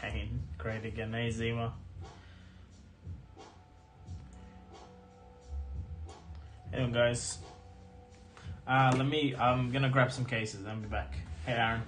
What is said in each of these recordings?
Chain. Great again. Hey, Zima. Hey, guys. I'm gonna grab some cases. I'll be back. Hey, Aaron.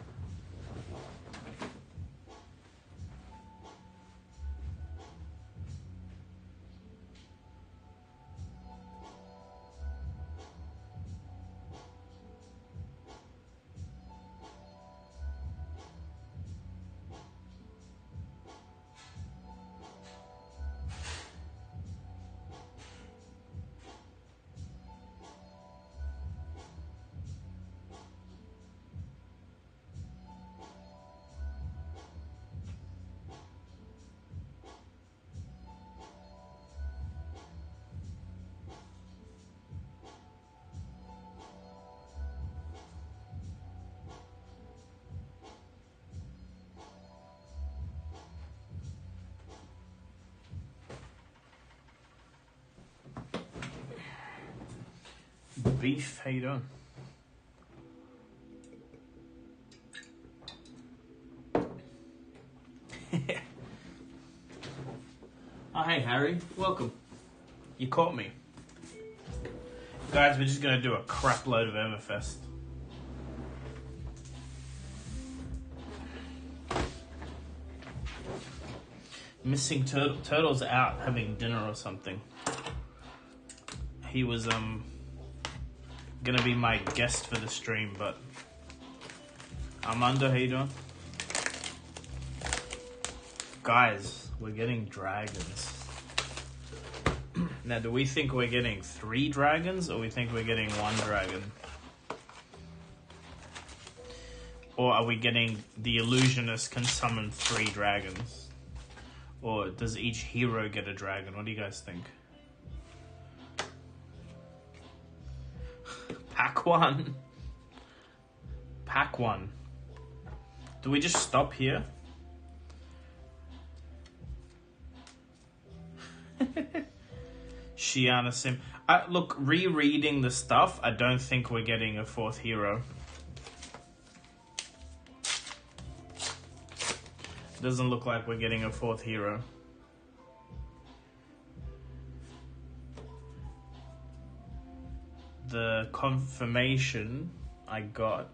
Beef, how you doing? Oh, hey, Harry. Welcome. You caught me. Guys, we're just going to do a crap load of Everfest. Missing Turtle's out having dinner or something. He was, gonna be my guest for the stream, but Armando, how you doing? Guys, we're getting dragons. Now, do we think we're getting 3 dragons, or we think we're getting 1 dragon? Or are we getting the Illusionist can summon 3 dragons? Or does each hero get a dragon? What do you guys think? Pack 1. Pack 1. Do we just stop here? Shiana Sim. Look, rereading the stuff, I don't think we're getting a 4th hero. Doesn't look like we're getting a 4th hero. The confirmation I got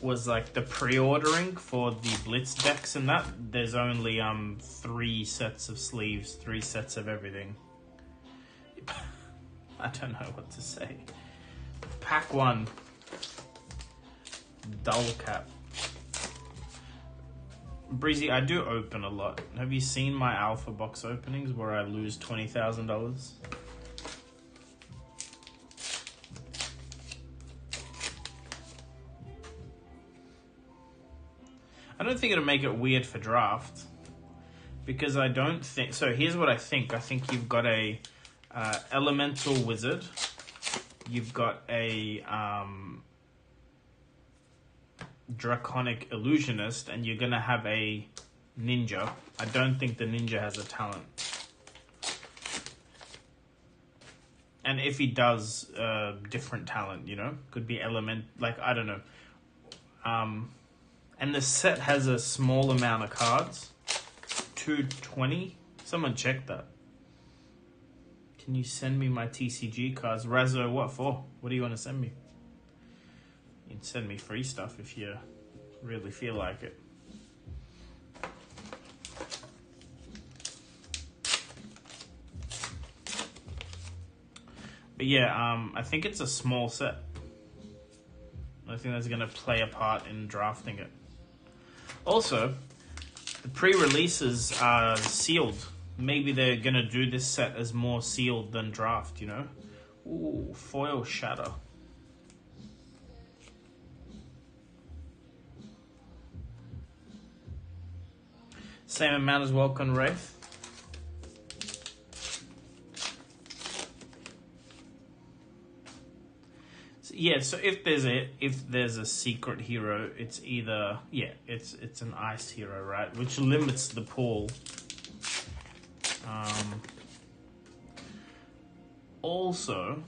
was like the pre-ordering for the Blitz decks and that. There's only 3 sets of sleeves, 3 sets of everything. I don't know what to say. Pack 1. Dull cap. Breezy, I do open a lot. Have you seen my alpha box openings where I lose $20,000? I don't think it'll make it weird for draft, because I don't think... So here's what I think. I think you've got a elemental wizard. You've got a Draconic Illusionist, and you're going to have a ninja. I don't think the ninja has a talent. And if he does, different talent, you know? Could be element... Like, I don't know. And the set has a small amount of cards. 220. Someone check that. Can you send me my TCG cards? Razzo, what for? What do you want to send me? You can send me free stuff if you really feel like it. But yeah, I think it's a small set. I think that's going to play a part in drafting it. Also, the pre-releases are sealed. Maybe they're going to do this set as more sealed than draft, you know? Ooh, foil shatter. Same amount as Welcome Wraith. So, yeah, so if there's a secret hero, it's either it's an ice hero, right? Which limits the pool. Also,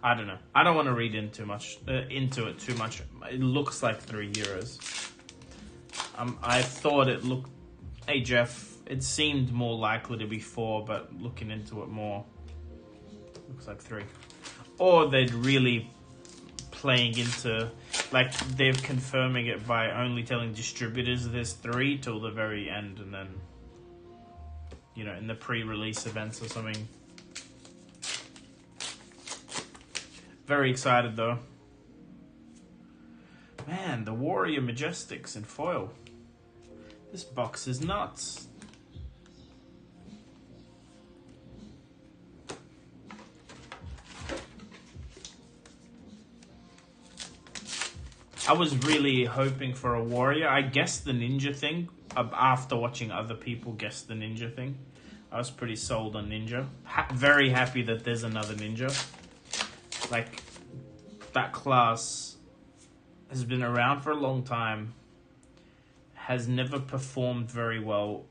I don't know. I don't want to read into it too much. It looks like 3 heroes. I thought it looked... Hey, Jeff, it seemed more likely to be 4, but looking into it more, looks like 3. Or they're really playing into... Like, they're confirming it by only telling distributors there's 3 till the very end, and then, you know, in the pre-release events or something. Very excited, though. Man, the Warrior Majestics in foil. This box is nuts. I was really hoping for a Warrior. I guessed the Ninja thing after watching other people guess the Ninja thing. I was pretty sold on Ninja. Very happy that there's another Ninja. Like, that class has been around for a long time, has never performed very well,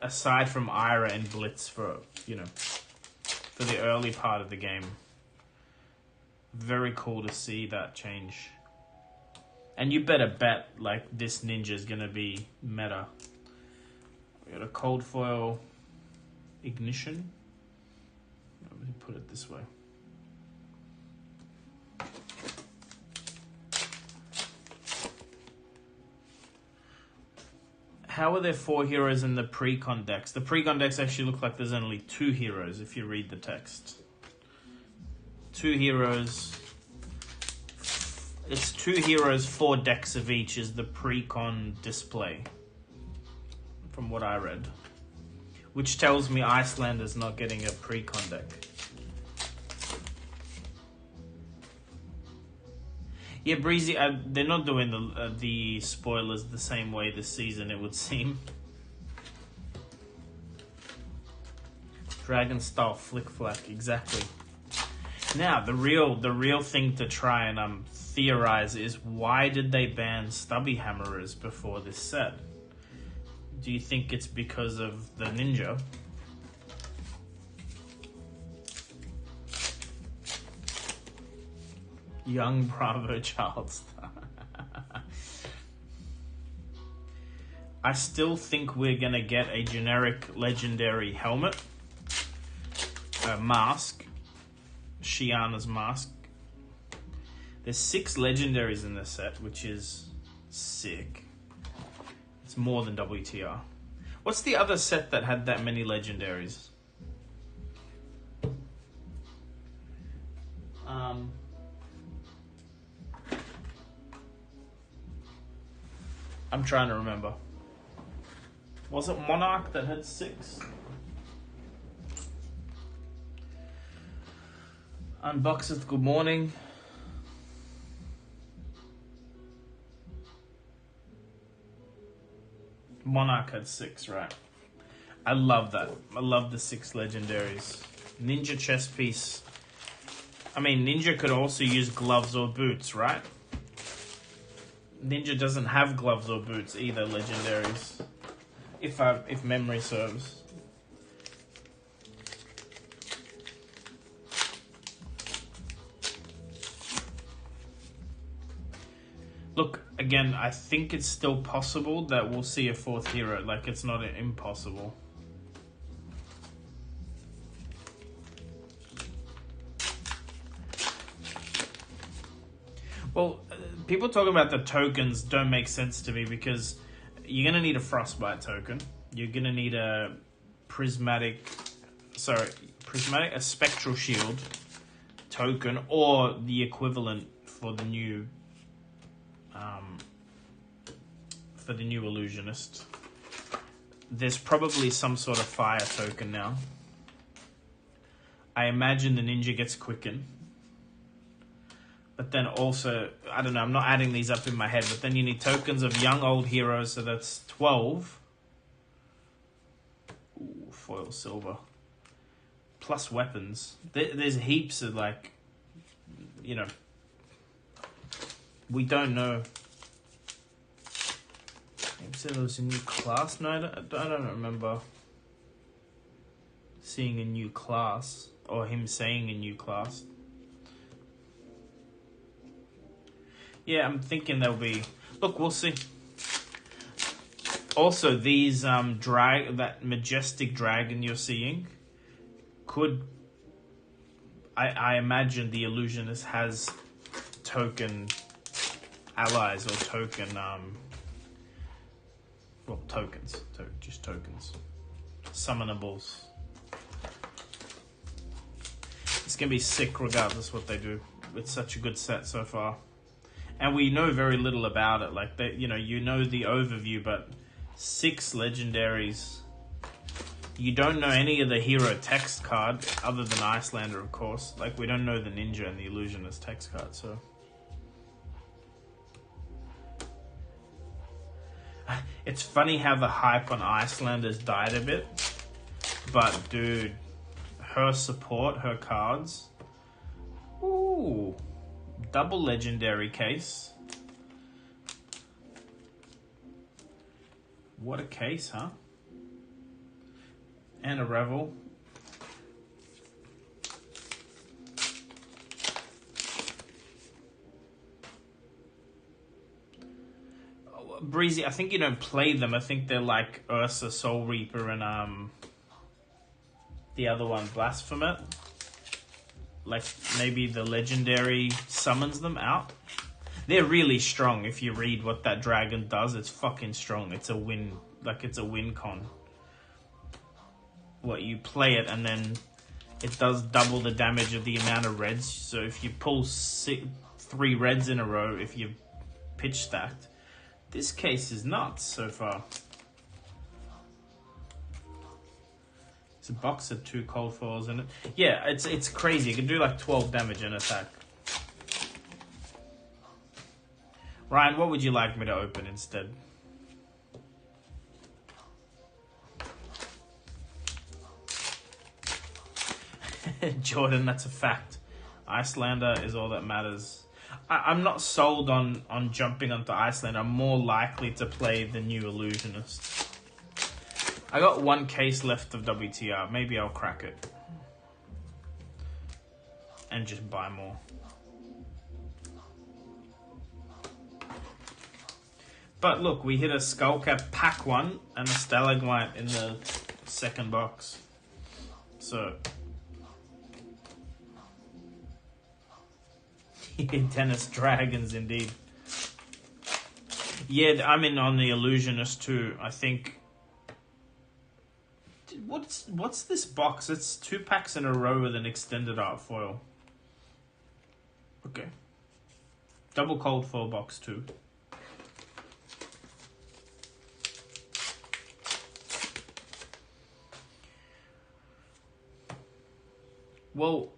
aside from Ira and Blitz for the early part of the game. Very cool to see that change. And you better bet, like, this Ninja is going to be meta. We got a Cold Foil Ignition. Let me put it this way. How are there 4 heroes in the pre-con decks? The pre-con decks actually look like there's only 2 heroes if you read the text. 2 heroes. It's 2 heroes, 4 decks of each is the pre-con display. From what I read. Which tells me Icelander's not getting a pre-con deck. Yeah, Breezy, they're not doing the spoilers the same way this season, it would seem. Dragon style flick flack, exactly. Now, the real thing to try and theorize is, why did they ban stubby hammerers before this set? Do you think it's because of the Ninja? Young Bravo Charles. I still think we're going to get a generic legendary helmet. A mask. Shiana's mask. There's 6 legendaries in this set, which is sick. It's more than WTR. What's the other set that had that many legendaries? I'm trying to remember. Was it Monarch that had 6? Unboxed, good morning. Monarch had 6, right? I love that. I love the 6 legendaries. Ninja chest piece. I mean, Ninja could also use gloves or boots, right? Ninja doesn't have gloves or boots either, legendaries. If memory serves. Look, again, I think it's still possible that we'll see a 4th hero. Like, it's not impossible. Well, people talking about the tokens don't make sense to me, because you're going to need a Frostbite token. You're going to need a a Spectral Shield token, or the equivalent for the new Illusionist. There's probably some sort of fire token now. I imagine the Ninja gets Quicken. But then also, I don't know, I'm not adding these up in my head, but then you need tokens of young old heroes, so that's 12. Ooh, foil silver. Plus weapons. There's heaps of, like, we don't know. Maybe said there was a new class. No, I don't remember seeing a new class, or him saying a new class. Yeah, I'm thinking there'll be... Look, we'll see. Also, these that majestic dragon you're seeing could... I imagine the Illusionist has token allies or token... well, tokens. Just tokens. Summonables. It's going to be sick regardless what they do. It's such a good set so far. And we know very little about it. Like, you know the overview, but 6 legendaries. You don't know any of the hero text card, other than Icelander, of course. Like, we don't know the Ninja and the Illusionist text card, so... It's funny how the hype on Icelanders died a bit. But, dude, her support, her cards... Ooh... Double legendary case. What a case, huh? And a Revel. Breezy, I think you don't play them. I think they're like Ursa, Soul Reaper, and the other one, Blasphemet. Like, maybe the legendary summons them out. They're really strong. If you read what that dragon does, it's fucking strong. It's a win. Like, it's a win con. What, you play it and then it does double the damage of the amount of reds. So if you pull 3 reds in a row, if you've pitch stacked, this case is nuts so far. It's a box of 2 cold foils in it. Yeah, it's crazy. You can do like 12 damage in attack. Ryan, what would you like me to open instead? Jordan, that's a fact. Icelander is all that matters. I'm not sold on jumping onto Icelander. I'm more likely to play the new Illusionist. I got 1 case left of WTR. Maybe I'll crack it. And just buy more. But look, we hit a Skullcap pack 1 and a Stalagmite in the 2nd box. So... Tennis Dragons, indeed. Yeah, I'm in on the Illusionist too. I think... What's this box? It's 2 packs in a row with an extended art foil. Okay. Double cold foil box 2. Well,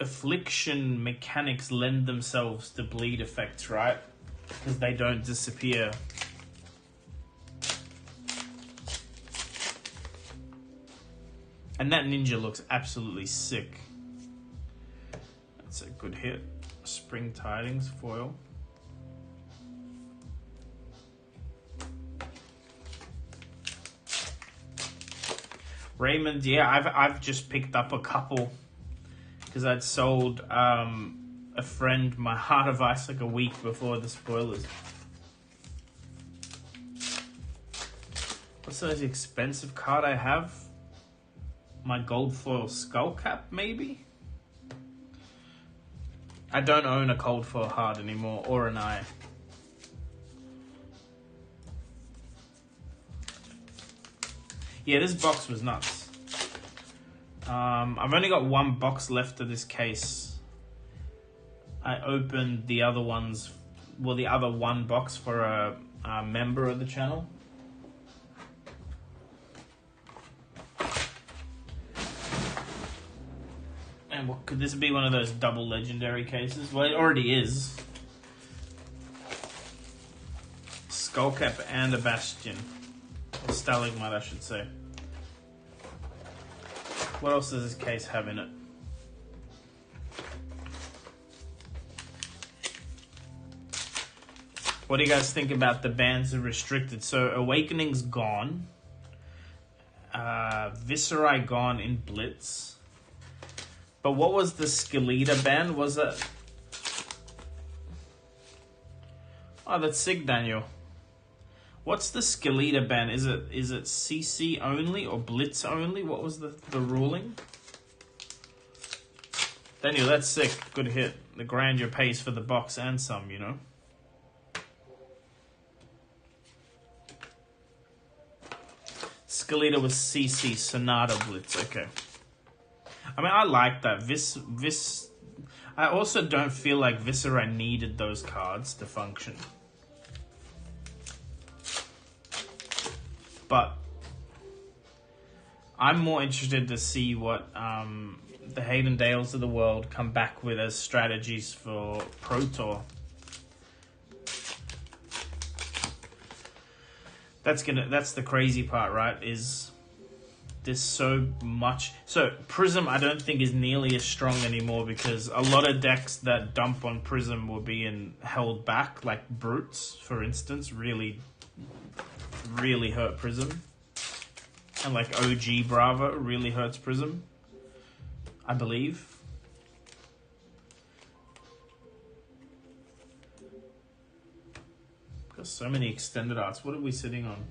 affliction mechanics lend themselves to bleed effects, right? Because they don't disappear. And that ninja looks absolutely sick. That's a good hit. Spring Tidings foil. Raymond, yeah, I've just picked up a couple because I'd sold a friend my Heart of Ice like a week before the spoilers. What's the most expensive card I have? My gold foil Skullcap, maybe? I don't own a cold foil heart anymore, or an eye. Yeah, this box was nuts. I've only got 1 box left of this case. I opened the other ones, well, the other 1 box for a member of the channel. And what, could this be one of those double legendary cases? Well, it already is. Skullcap and a Bastion. Or Stalagmite, I should say. What else does this case have in it? What do you guys think about the bans of restricted? So Awakening's gone. Viscerai gone in Blitz. But what was the Skeletor ban? Was it... Oh, that's sick, Daniel. What's the Skeletor ban? Is it CC only or Blitz only? What was the ruling? Daniel, that's sick. Good hit. The grandeur pays for the box and some, you know. Skeletor was CC, Sonata Blitz. Okay. I mean, I like that. I also don't feel like Viscera needed those cards to function. But I'm more interested to see what the Hayden Dales of the world come back with as strategies for Pro Tour. That's the crazy part, right? Is there's so much. So Prism, I don't think is nearly as strong anymore because a lot of decks that dump on Prism were being held back, like Brutes, for instance, really hurt Prism. And like OG Brava really hurts Prism, I believe. Got so many extended arts. What are we sitting on?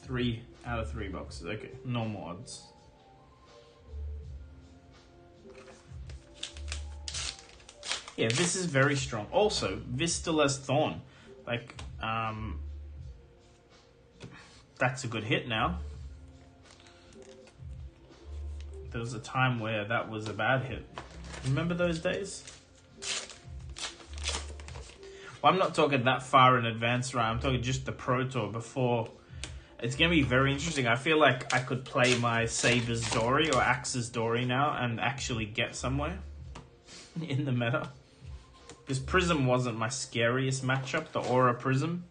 3 out of 3 boxes. Okay, normal odds. Yeah, this is very strong. Also, this still has Thorn. Like, that's a good hit now. There was a time where that was a bad hit. Remember those days? Well, I'm not talking that far in advance, right? I'm talking just the Pro Tour before. It's going to be very interesting. I feel like I could play my Saber's Dory or Axe's Dory now and actually get somewhere in the meta. Because Prism wasn't my scariest matchup, the Aura Prism.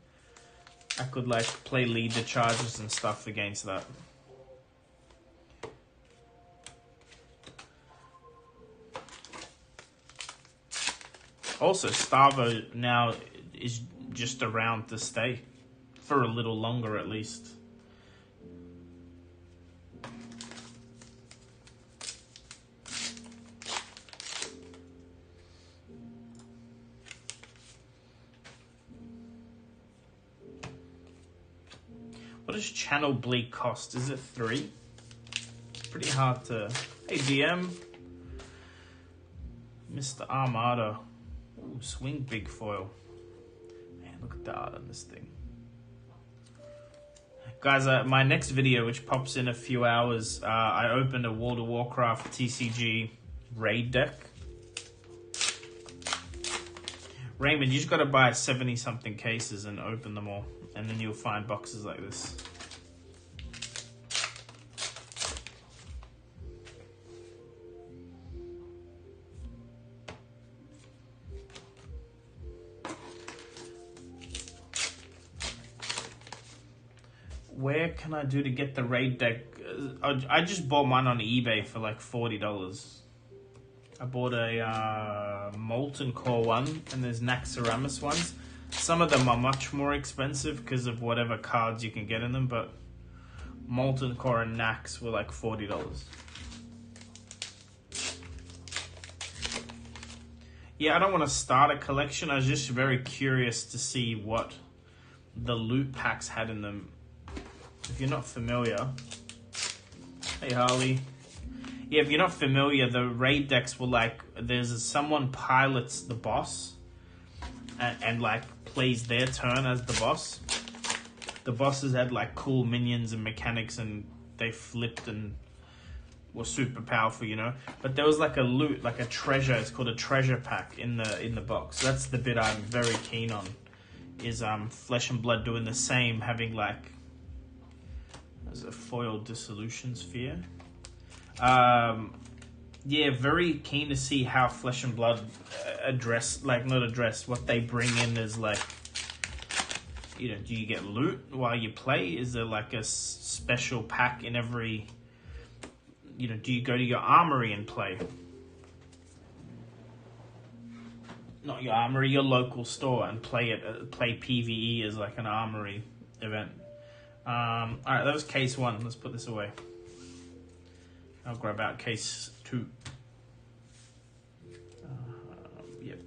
I could like play leader charges and stuff against that. Also, Starvo now is just around to stay. For a little longer at least. What does Channel Bleak cost? Is it 3? Pretty hard to... Hey, DM. Mr. Armada. Ooh, swing big foil. Man, look at the art on this thing. Guys, my next video, which pops in a few hours, I opened a World of Warcraft TCG raid deck. Raymond, you just got to buy 70-something cases and open them all. And then you'll find boxes like this. Where can I do to get the raid deck? I just bought mine on eBay for like $40. I bought a Molten Core one, and there's Naxxramas ones. Some of them are much more expensive because of whatever cards you can get in them, but Molten Core and Nax were like $40. Yeah, I don't want to start a collection. I was just very curious to see what the loot packs had in them. If you're not familiar... Hey, Harley. Yeah, if you're not familiar, the raid decks were like... someone pilots the boss and like plays their turn as the boss. The bosses had like cool minions and mechanics and they flipped and were super powerful, you know. But there was like a loot, like a treasure. It's called a treasure pack in the box. So that's the bit I'm very keen on. Is Flesh and Blood doing the same, having like there's a foil dissolution sphere. Yeah, very keen to see how Flesh and Blood what they bring in is like, you know, do you get loot while you play? Is there like a special pack in every, you know, do you go to your armory and play? Not your armory, your local store and play PvE as like an armory event. Alright, that was case 1. Let's put this away. I'll grab out case 2. Yep.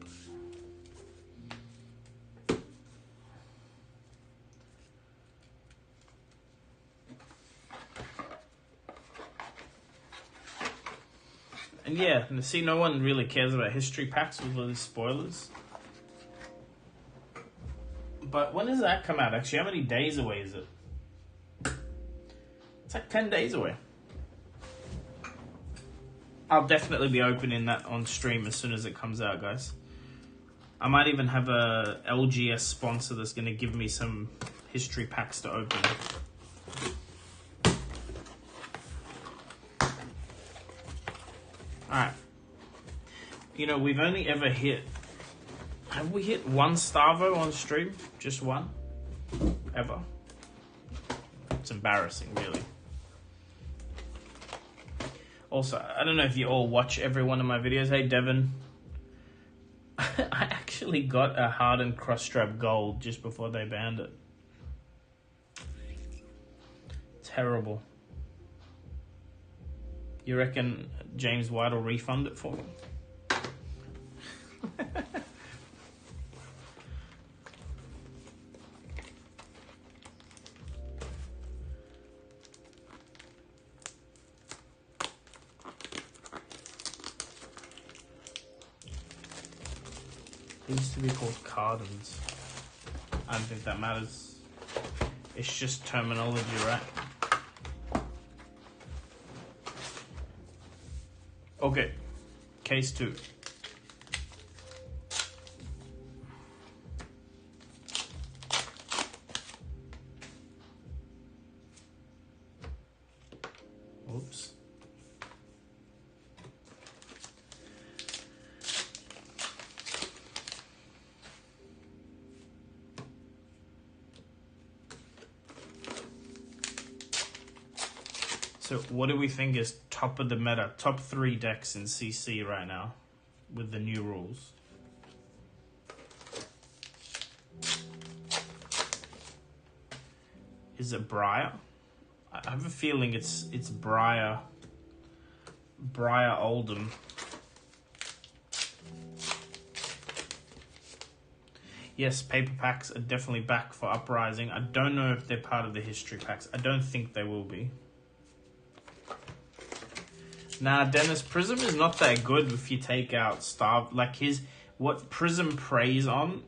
And yeah, see, no one really cares about history packs with all these spoilers. But when does that come out, actually? How many days away is it? It's like 10 days away. I'll definitely be opening that on stream as soon as it comes out, guys. I might even have a LGS sponsor that's going to give me some history packs to open. Alright. You know, we've only ever hit... Have we hit one Starvo on stream? Just one? Ever? It's embarrassing, really. Also, I don't know if you all watch every one of my videos. Hey, Devin. I actually got a hardened cross-strap gold just before they banned it. Terrible. You reckon James White will refund it for me? It used to be called Cardens. I don't think that matters. It's just terminology, right? Okay, case 2. Oops. So what do we think is top of the meta, top 3 decks in CC right now with the new rules? Is it Briar? I have a feeling it's Briar Oldham. Yes, paper packs are definitely back for Uprising. I don't know if they're part of the history packs. I don't think they will be. Nah, Dennis, Prism is not that good if you take out Starve. Like, what Prism preys on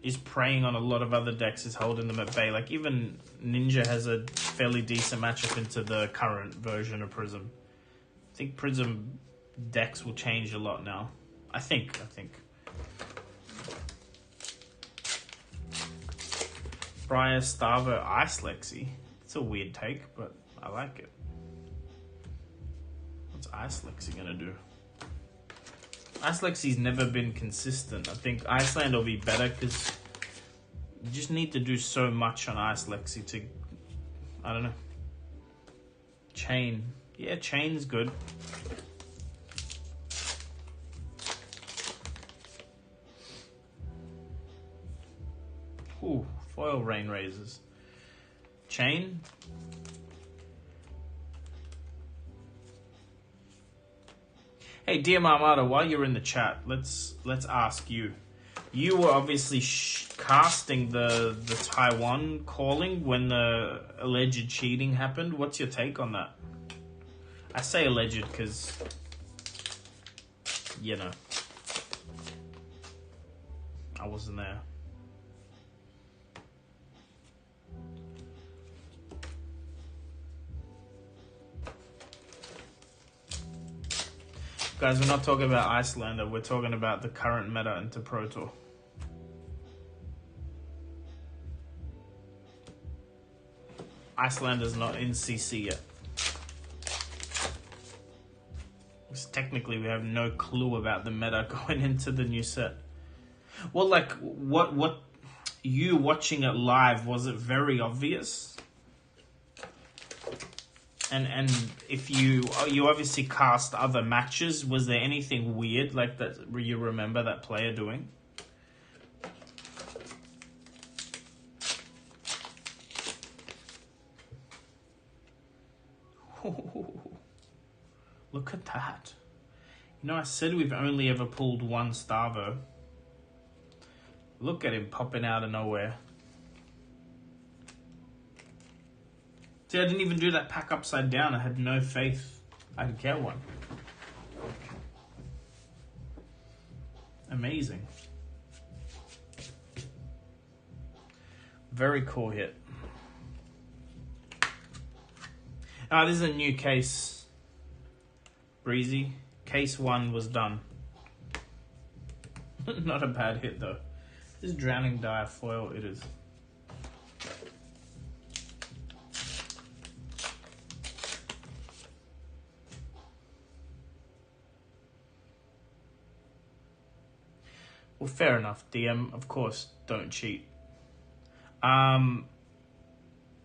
is preying on a lot of other decks, is holding them at bay. Like, even Ninja has a fairly decent matchup into the current version of Prism. I think Prism decks will change a lot now. I think. Briar, Starvo, Ice Lexi. It's a weird take, but I like it. What's Ice Lexi gonna do? Ice Lexi's never been consistent. I think Iceland will be better because you just need to do so much on Ice Lexi to, I don't know. Chain. Yeah, Chain's good. Ooh, foil Rain Razors. Chain. Hey, DM Armada, while you're in the chat, let's ask you. You were obviously casting the Taiwan calling when the alleged cheating happened. What's your take on that? I say alleged because, you know, I wasn't there. Guys, we're not talking about Icelander, we're talking about the current meta into Pro Tour. Icelander's not in CC yet. Because technically we have no clue about the meta going into the new set. Well, like, what you watching it live, was it very obvious? And if you obviously cast other matches, was there anything weird like that you remember that player doing? Look at that. You know, I said we've only ever pulled one Starvo. Look at him popping out of nowhere. See, I didn't even do that pack upside down. I had no faith I could get one. amazing. Very cool hit. Ah, this is a new case. Breezy. Case 1 was done. Not a bad hit though. This Drowning Dire foil it is. Well, fair enough. DM, of course, don't cheat.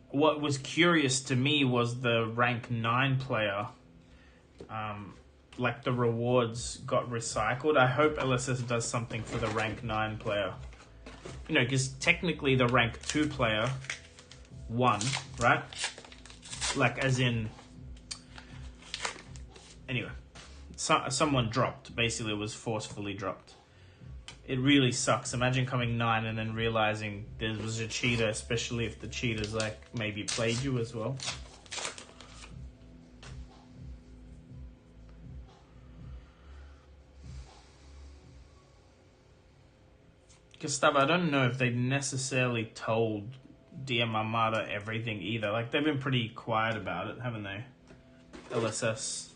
What was curious to me was the rank 9 player. Like the rewards got recycled. I hope LSS does something for the rank 9 player. You know, because technically the rank 2 player won, right? Like as in... Anyway, someone dropped. Basically, it was forcefully dropped. It really sucks. Imagine coming 9 and then realizing there was a cheater, especially if the cheater's like maybe played you as well. Gustavo, I don't know if they necessarily told DM Armada everything either. Like, they've been pretty quiet about it, haven't they? LSS.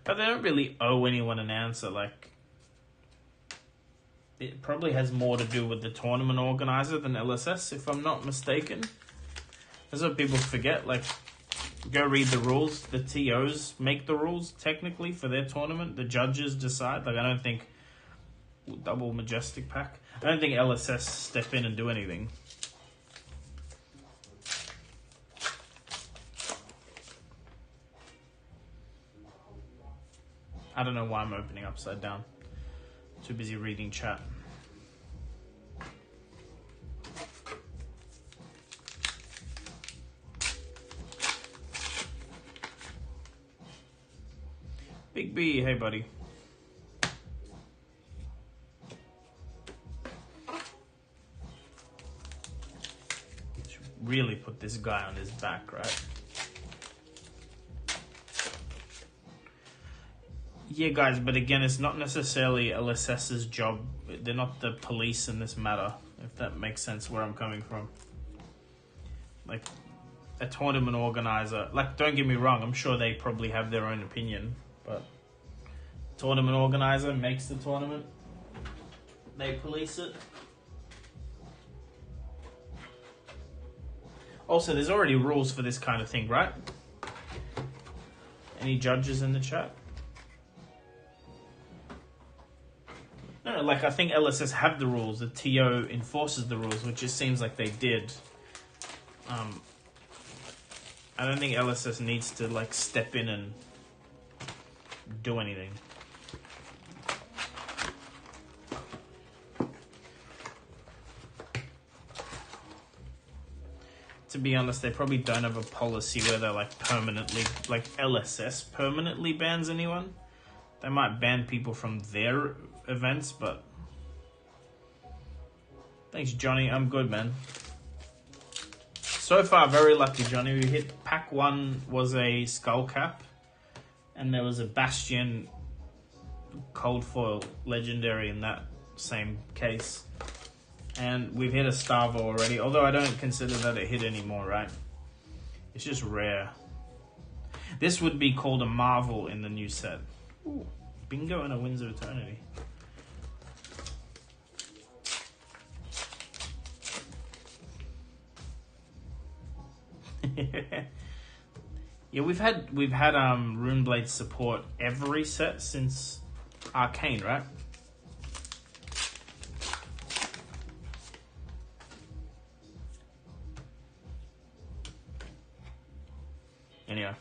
But they don't really owe anyone an answer. Like, it probably has more to do with the tournament organizer than LSS, if I'm not mistaken. That's what people forget. Like, go read the rules. The TOs make the rules, technically, for their tournament. The judges decide. Like, I don't think... Double Majestic pack. I don't think LSS step in and do anything. I don't know why I'm opening upside down. Too busy reading chat. Big B, hey buddy. Should really put this guy on his back, right? Yeah, guys, but again, it's not necessarily LSS's job. They're not the police in this matter, if that makes sense where I'm coming from. Like, a tournament organizer, like, don't get me wrong, I'm sure they probably have their own opinion, but tournament organizer makes the tournament. They police it. Also, there's already rules for this kind of thing, right? Any judges in the chat? No, like, I think LSS have the rules. The TO enforces the rules, which it seems like they did. I don't think LSS needs to, like, step in and do anything. To be honest, they probably don't have a policy where they're, like, permanently, like, LSS permanently bans anyone. They might ban people from their events, but thanks, Johnny. I'm good, man. So far, very lucky, Johnny. We hit pack 1 was a skull cap, and there was a Bastion cold foil legendary in that same case. And we've hit a Starvo already, although I don't consider that a hit anymore, right? It's just rare. This would be called a Marvel in the new set. Ooh, bingo and a Winds of Eternity. Yeah, we've had Runeblade support every set since Arcane, right? Anyway,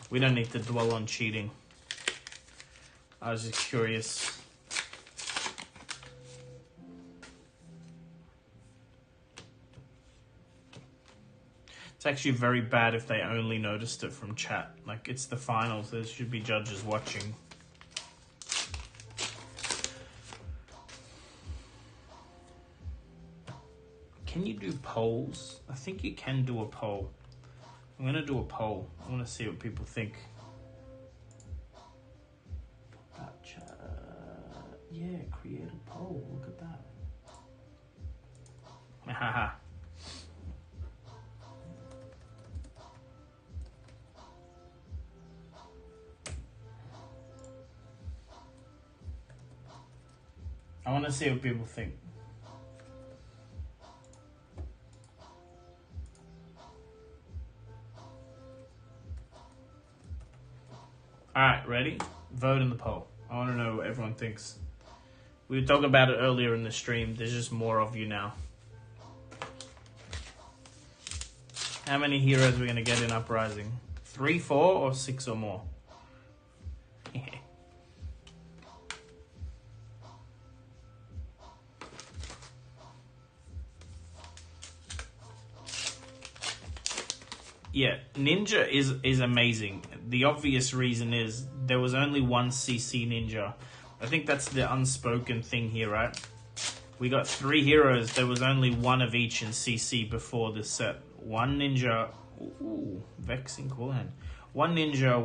we don't need to dwell on cheating. I was just curious. It's actually very bad if they only noticed it from chat. Like, it's the finals, there should be judges watching. Can you do polls? I think you can do a poll. I'm gonna do a poll. I wanna see what people think. Yeah, create a poll. Look at that. Haha. I want to see what people think. Alright, ready? Vote in the poll. I want to know what everyone thinks. We were talking about it earlier in the stream. There's just more of you now. How many heroes are we going to get in Uprising? 3, 4, or 6 or more? Yeah, Ninja is amazing. The obvious reason is there was only one CC Ninja. I think that's the unspoken thing here, right? We got 3 heroes. There was only one of each in CC before this set. One Ninja. Ooh, Vexing Cool Hand. One Ninja,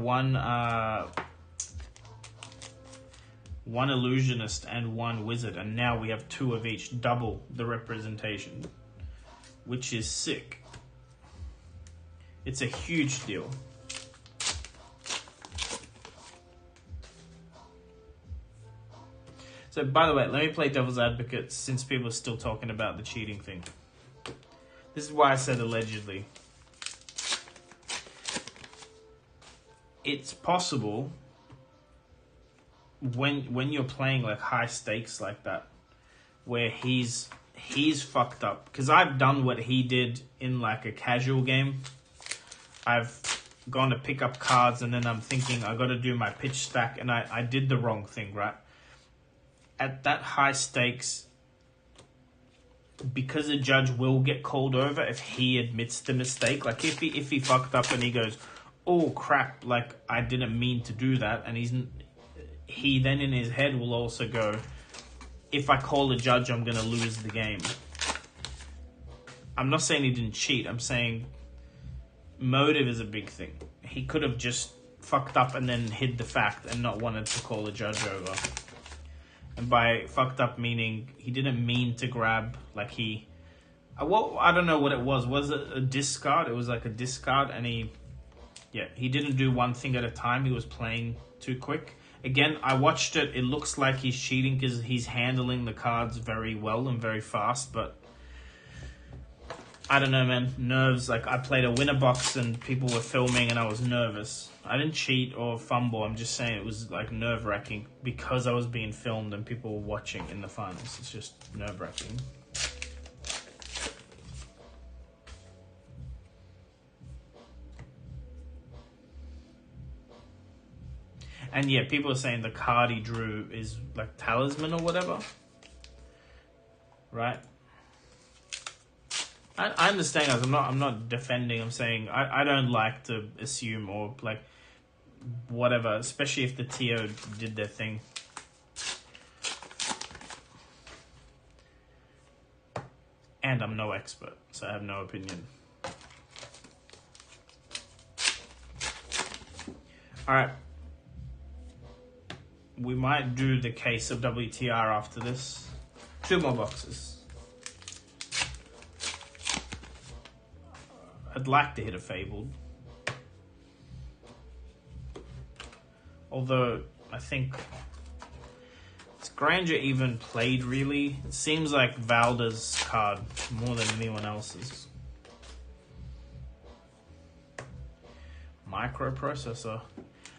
one Illusionist, and one Wizard. And now we have 2 of each. Double the representation. Which is sick. It's a huge deal. So, by the way, let me play devil's advocate since people are still talking about the cheating thing. This is why I said allegedly. It's possible when you're playing like high stakes like that, where he's fucked up. Because I've done what he did in like a casual game. I've gone to pick up cards and then I'm thinking I got to do my pitch stack and I did the wrong thing, right? At that high stakes, because a judge will get called over if he admits the mistake. Like if he fucked up and he goes, oh crap, like I didn't mean to do that, and he then in his head will also go, if I call a judge I'm gonna lose the game. I'm not saying he didn't cheat, I'm saying motive is a big thing. He could have just fucked up and then hid the fact and not wanted to call a judge over. And by fucked up meaning he didn't mean to grab, like I don't know what it was. Was it a discard? It was like a discard, and he didn't do one thing at a time. He was playing too quick. Again, I watched it. It looks like he's cheating because he's handling the cards very well and very fast, but I don't know, man. Nerves. Like, I played a winner box and people were filming and I was nervous. I didn't cheat or fumble. I'm just saying it was, like, nerve-wracking because I was being filmed and people were watching in the finals. It's just nerve-wracking. And, yeah, people are saying the card he drew is, like, talisman or whatever. Right? I understand, guys. I'm not defending. I'm saying I don't like to assume or like whatever, especially if the TO did their thing. And I'm no expert, so I have no opinion. All right. We might do the case of WTR after this. 2 more boxes. I'd like to hit a Fabled. Although, I think... Is Granger even played, really? It seems like Valda's card more than anyone else's. Microprocessor.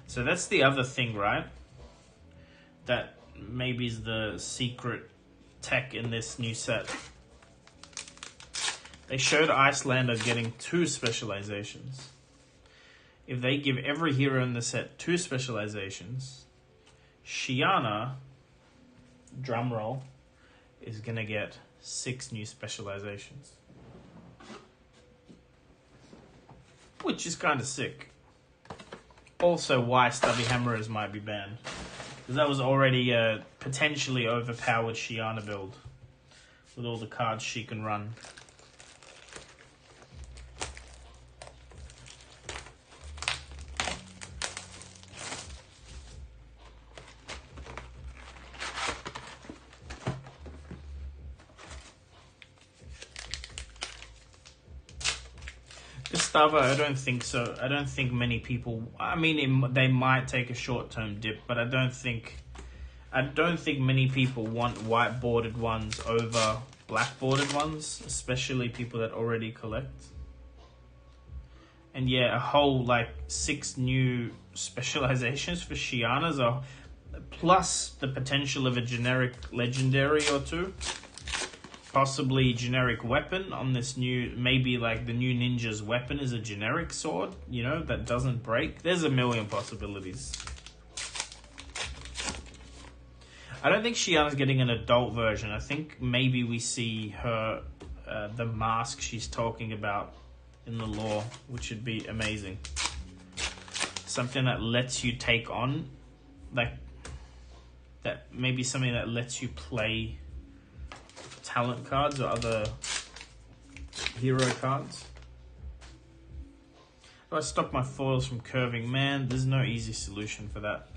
So that's the other thing, right? That maybe is the secret tech in this new set. They showed Icelander getting 2 specializations. If they give every hero in the set 2 specializations, Shiana, drumroll, is going to get 6 new specializations. Which is kind of sick. Also why Stubby Hammerers might be banned. Because that was already a potentially overpowered Shiana build. With all the cards she can run. Stava, I don't think so. I don't think many people. I mean, they might take a short-term dip, but I don't think many people want white-bordered ones over black-bordered ones, especially people that already collect. And yeah, a whole like 6 new specializations for Shianas, are plus the potential of a generic legendary or 2. Possibly generic weapon on this new, maybe like the new ninja's weapon is a generic sword, you know, that doesn't break. There's a million possibilities. I don't think Shiana's getting an adult version. I think maybe we see her, the mask she's talking about in the lore, which would be amazing. Something that lets you take on, like, that maybe something that lets you play talent cards or other hero cards. If I stop my foils from curving, man, there's no easy solution for that.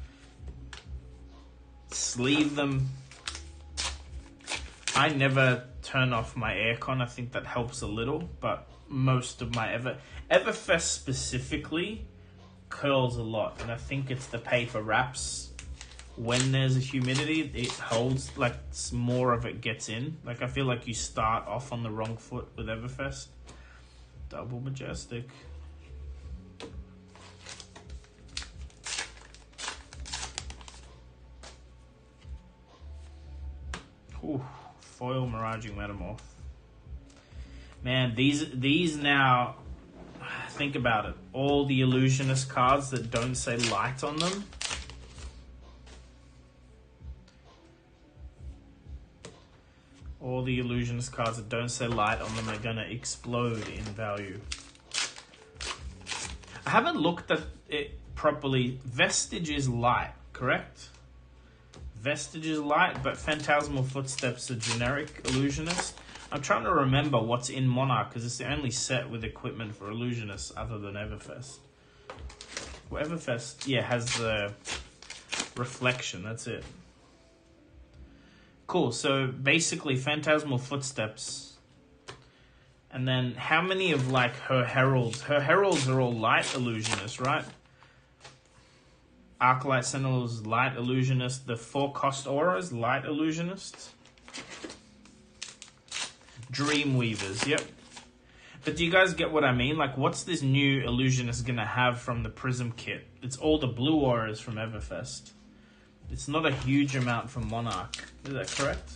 Sleeve them. I never turn off my aircon. I think that helps a little, but most of my Everfest specifically curls a lot, and I think it's the paper wraps. When there's a humidity, it holds, like, more of it gets in. Like, I feel like you start off on the wrong foot with Everfest. Double Majestic. Ooh, foil Miraging Metamorph. Man, these now, think about it. All the Illusionist cards that don't say light on them. All the Illusionist cards that don't say light on them are going to explode in value. I haven't looked at it properly. Vestige is light, correct? Vestige is light, but Phantasmal Footsteps are generic Illusionist. I'm trying to remember what's in Monarch, because it's the only set with equipment for Illusionists other than Everfest. Well, Everfest, yeah, has the reflection, that's it. Cool, so basically Phantasmal Footsteps. And then how many of like her heralds? Her heralds are all light Illusionists, right? Arclight Sentinels, light Illusionist. The 4-cost auras, light Illusionists. Dreamweavers, yep. But do you guys get what I mean? Like, what's this new Illusionist gonna have from the Prism kit? It's all the blue auras from Everfest. It's not a huge amount from Monarch. Is that correct?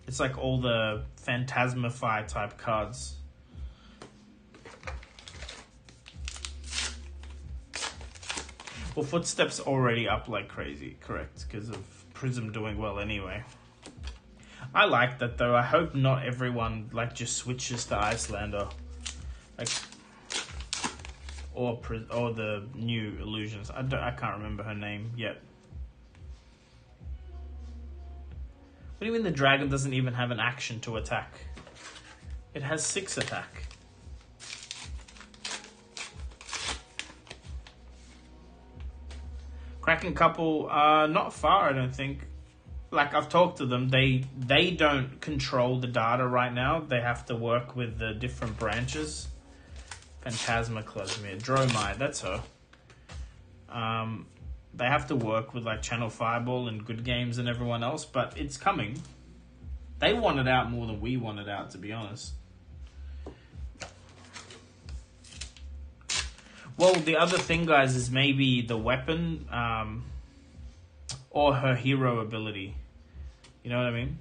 It's like all the Phantasmify type cards. Well, Footsteps already up like crazy, correct? Because of Prism doing well anyway. I like that though. I hope not everyone like just switches to Icelander. Like, or the new Illusions. I can't remember her name yet. What do you mean the dragon doesn't even have an action to attack? It has 6 attack. Kraken couple, not far, I don't think. Like, I've talked to them. They don't control the data right now. They have to work with the different branches. Phantasmaclasmia, Dromide, that's her. They have to work with like Channel Fireball and Good Games and everyone else, but it's coming. They want it out more than we want it out, to be honest. Well, the other thing, guys, is maybe the weapon or her hero ability. You know what I mean?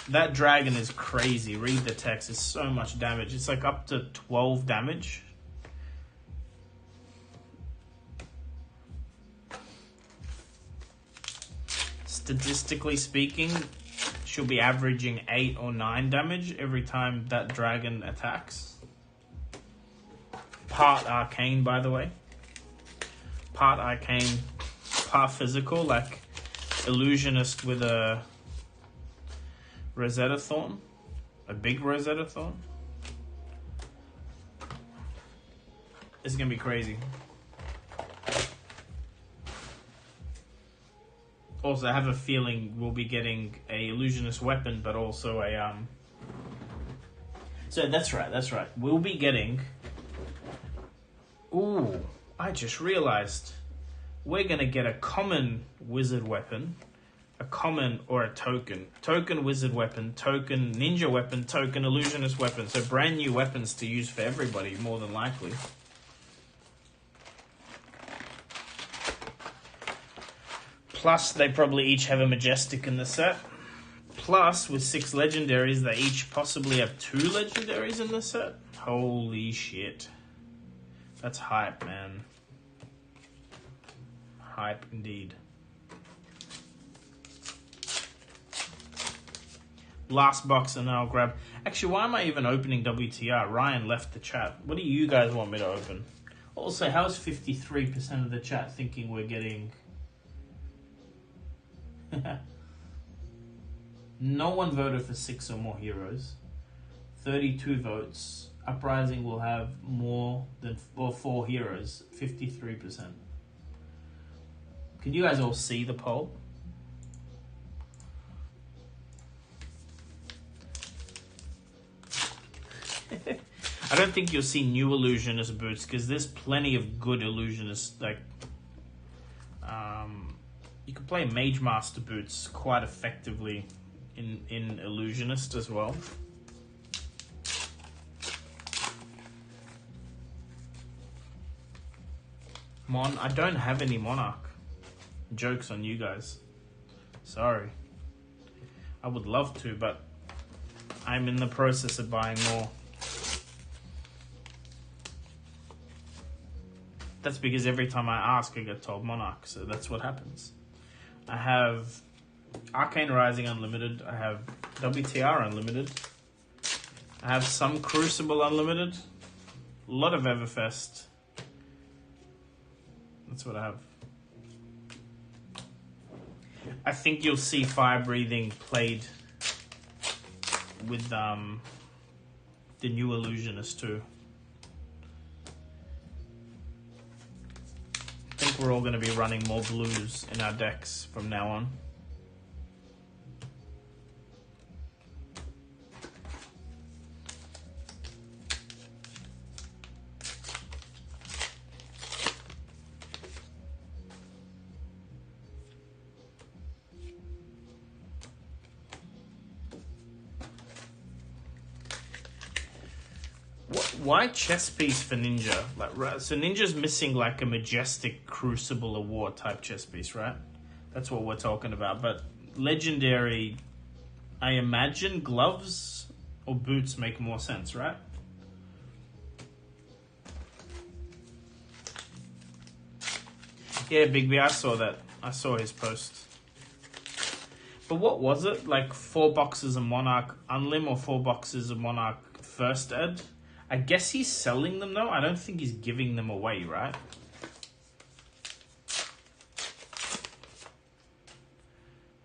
That dragon is crazy. Read the text. It's so much damage. It's like up to 12 damage. Statistically speaking, she'll be averaging 8 or 9 damage every time that dragon attacks. Part arcane, by the way. Part arcane, part physical, like Illusionist with a Rosetta Thorn, a big Rosetta Thorn. It's gonna be crazy. Also, I have a feeling we'll be getting a illusionist weapon, but also a So that's right. We'll be getting. Ooh, I just realized we're gonna get a common wizard weapon, a common or a token wizard weapon, token ninja weapon, token illusionist weapon. So brand new weapons to use for everybody, more than likely. Plus, they probably each have a majestic in the set. Plus, with 6 legendaries, they each possibly have 2 legendaries in the set. Holy shit. That's hype, man. Hype indeed. Last box and then I'll grab... Actually, why am I even opening WTR? Ryan left the chat. What do you guys want me to open? Also, how's 53% of the chat thinking we're getting... No one voted for 6 or more heroes. 32 votes. Uprising will have more than 4 heroes. 53%. Can you guys all see the poll? I don't think you'll see new illusionist boots because there's plenty of good illusionists. Like, you can play Mage Master boots quite effectively in illusionist as well. I don't have any Monarch. Joke's on you guys. Sorry. I would love to, but I'm in the process of buying more. That's because every time I ask, I get told Monarch, so that's what happens. I have Arcane Rising Unlimited. I have WTR Unlimited. I have some Crucible Unlimited. A lot of Everfest. That's what I have. I think you'll see Fire Breathing played with the new Illusionist too. I think we're all going to be running more blues in our decks from now on. Why chess piece for Ninja? Like, so Ninja's missing like a majestic Crucible Award type chess piece, right? That's what we're talking about. But legendary, I imagine gloves or boots make more sense, right? Yeah, Big B, I saw that. I saw his post. But what was it? Like 4 boxes of Monarch Unlim or 4 boxes of Monarch First Ed? I guess he's selling them though. I don't think he's giving them away, right?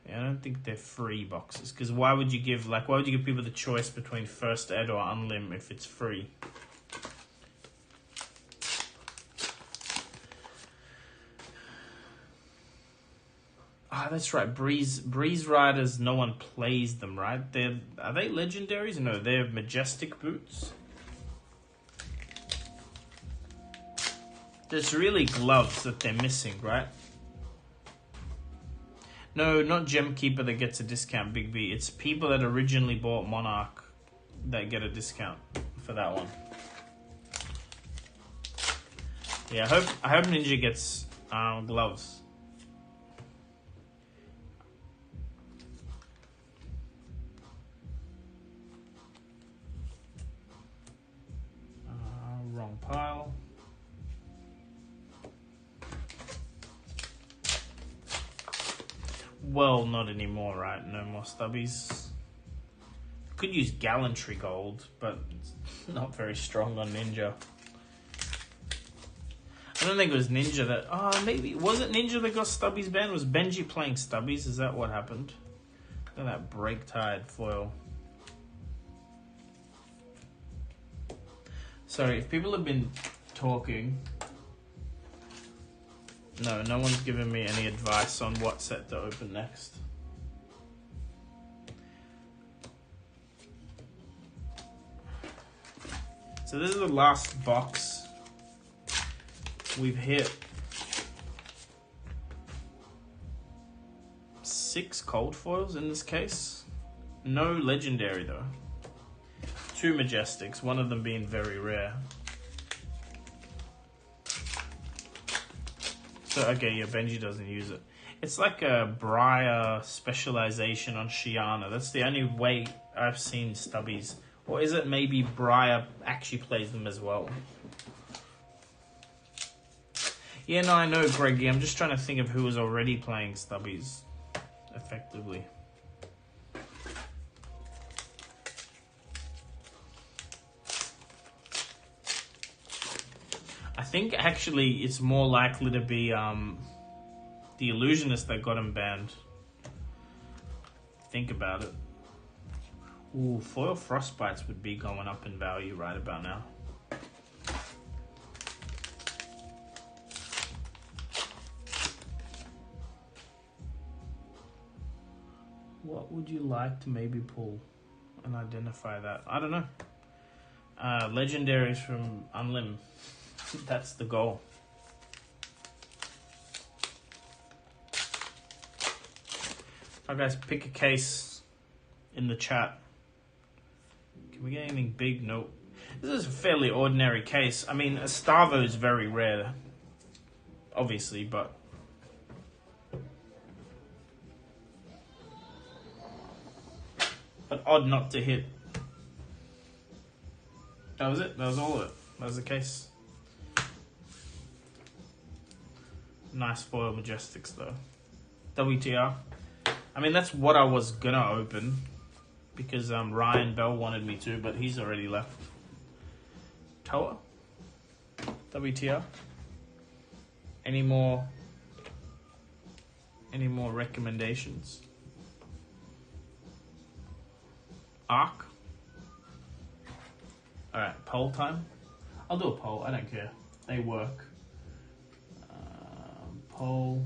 Yeah, I don't think they're free boxes. Because why would you give people the choice between First Ed or Unlim if it's free? Ah, that's right. Breeze Riders, no one plays them, right? Are they legendaries? No, they're majestic boots. There's really gloves that they're missing, right? No, not Gem Keeper that gets a discount, Big B. It's people that originally bought Monarch that get a discount for that one. Yeah, I hope Ninja gets gloves. Wrong pile. Well, not anymore, right? No more stubbies. Could use Gallantry Gold, but it's not very strong on Ninja. I don't think it was Ninja that... Oh, maybe... Was it Ninja that got Stubbies banned? Was Benji playing Stubbies? Is that what happened? Look at that Break Tide foil. Sorry, if people have been talking... No, no one's given me any advice on what set to open next. So this is the last box. We've hit 6 cold foils in this case. No legendary though. 2 majestics, one of them being very rare. So, okay, yeah, Benji doesn't use it. It's like a Briar specialization on Shiana. That's the only way I've seen Stubbies. Or is it maybe Briar actually plays them as well? Yeah, no, I know, Greggy. I'm just trying to think of who was already playing Stubbies effectively. I think actually it's more likely to be the Illusionist that got him banned. Think about it. Ooh, foil Frostbites would be going up in value right about now. What would you like to maybe pull and identify that? I don't know. Legendaries from Unlim. That's the goal. Alright guys, pick a case in the chat. Can we get anything big? Nope. This is a fairly ordinary case. I mean, a Stavo is very rare. Obviously, but... but odd not to hit. That was it. That was all of it. That was the case. Nice foil Majestics though. WTR. I mean, that's what I was gonna open. Because Ryan Bell wanted me to, but he's already left. Toa? WTR? Any more recommendations? Arc? Alright, poll time? I'll do a poll, I don't care. They work. Poll.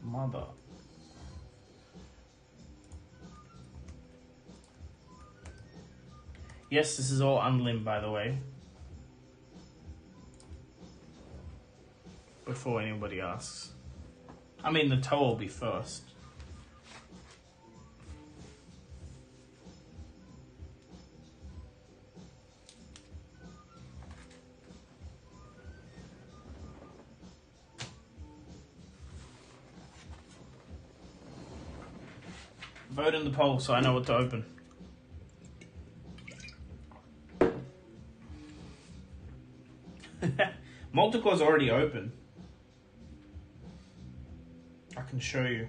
Mother. Yes, this is all unlimb, by the way. Before anybody asks. I mean, the toe will be first. Vote in the poll so I know what to open. Multicore's already open. I can show you.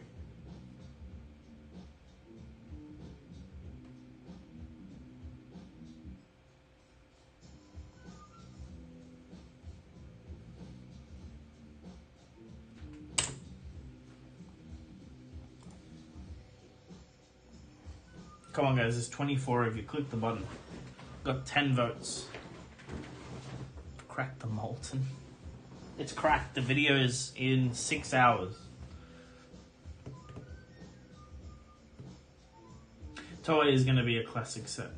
Come on guys, there's 24 of you. Click the button. Got 10 votes. Crack the Molten. It's cracked. The video is in 6 hours. Toei is going to be a classic set.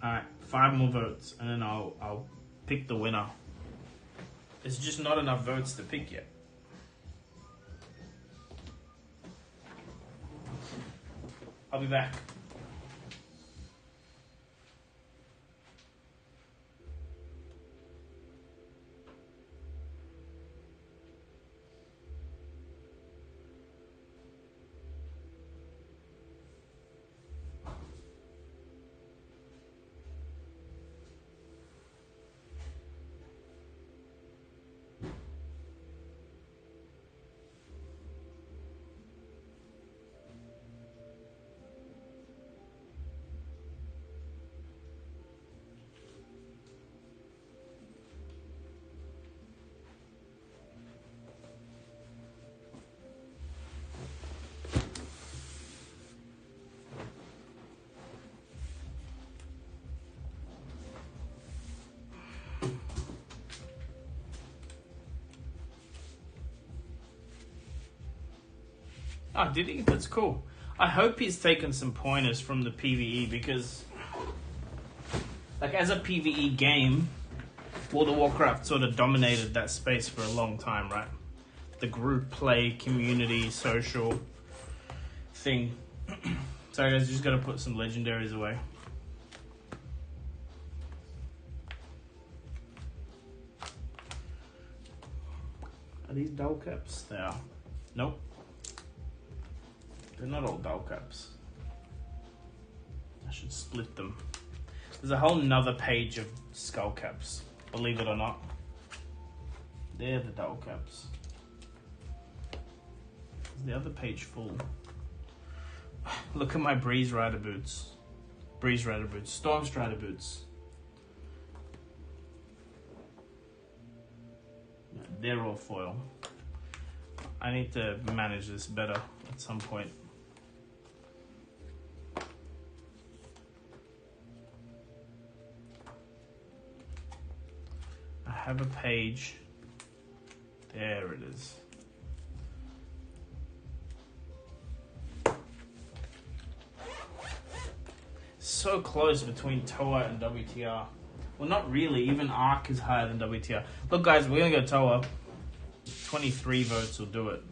Alright, 5 more votes and then I'll pick the winner. There's just not enough votes to pick yet. I'll be back. Oh, did he? That's cool. I hope he's taken some pointers from the PvE because, like, as a PvE game, World of Warcraft sort of dominated that space for a long time, right? The group play, community, social thing. Sorry guys, just gotta put some legendaries away. Are these dull caps? They are. Nope. They're not all dull caps. I should split them. There's a whole nother page of skull caps, believe it or not. They're the dull caps. Is the other page full? Look at my Breeze Rider boots. Breeze Rider boots. Storm Strider boots. They're all foil. I need to manage this better at some point. I have a page. There it is. So close between Toa and WTR. Well, not really. Even Arc is higher than WTR. Look, guys, we're going to go Toa. 23 votes will do it.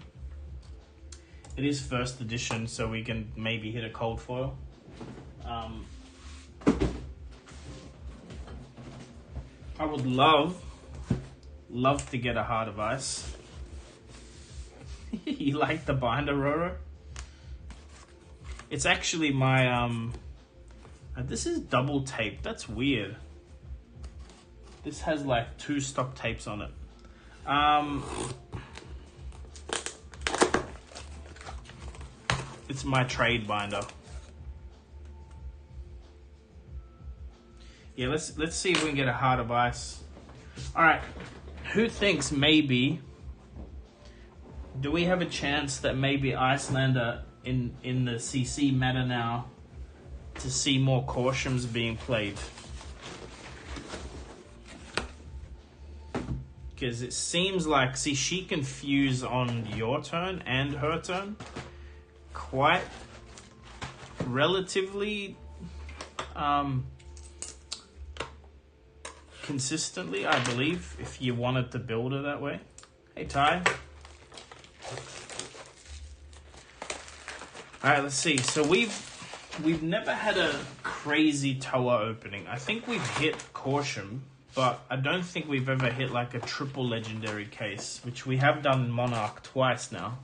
It is first edition, so we can maybe hit a cold foil. I would love to get a Heart of Ice. You like the binder, Roro? It's actually my... this is double tape. That's weird. This has like 2 stock tapes on it. It's my trade binder. Yeah, let's see if we can get a Heart of Ice. All right, who thinks maybe? Do we have a chance that maybe Icelander in the CC meta now to see more Cautions being played? Because it seems like, see, she can fuse on your turn and her turn quite relatively consistently, I believe, if you wanted to build her that way. Hey, Ty. All right, let's see. So we've never had a crazy Toa opening. I think we've hit Caution, but I don't think we've ever hit like a triple legendary case, which we have done in Monarch twice now.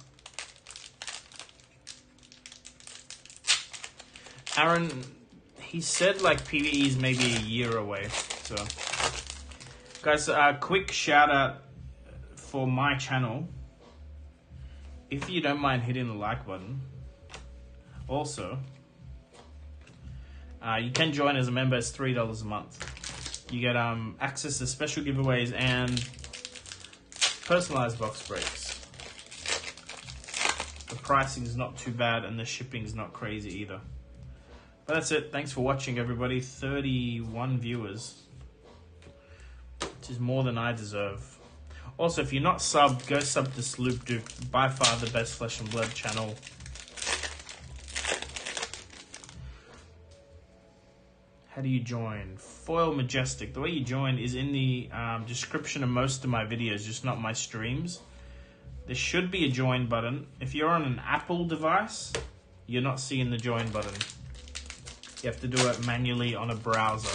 Aaron, he said like PvE is maybe a year away. So, guys, quick shout out for my channel. If you don't mind hitting the like button. Also, you can join as a member. It's $3 a month. You get access to special giveaways and personalized box breaks. The pricing is not too bad and the shipping is not crazy either. But that's it. Thanks for watching, everybody. 31 viewers, which is more than I deserve. Also, if you're not subbed, go sub to Sloop Duke. By far the best Flesh and Blood channel. How do you join? Foil Majestic. The way you join is in the description of most of my videos, just not my streams. There should be a join button. If you're on an Apple device, you're not seeing the join button. You have to do it manually on a browser.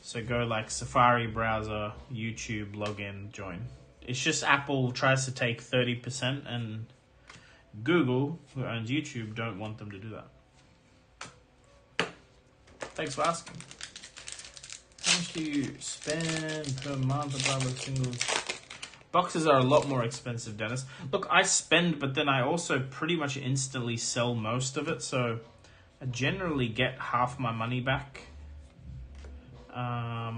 So go like Safari browser, YouTube, login, join. It's just Apple tries to take 30% and Google, who owns YouTube, don't want them to do that. Thanks for asking. How much do you spend per month above a single? Boxes are a lot more expensive, Dennis. Look, I spend, but then I also pretty much instantly sell most of it, so I generally get half my money back. I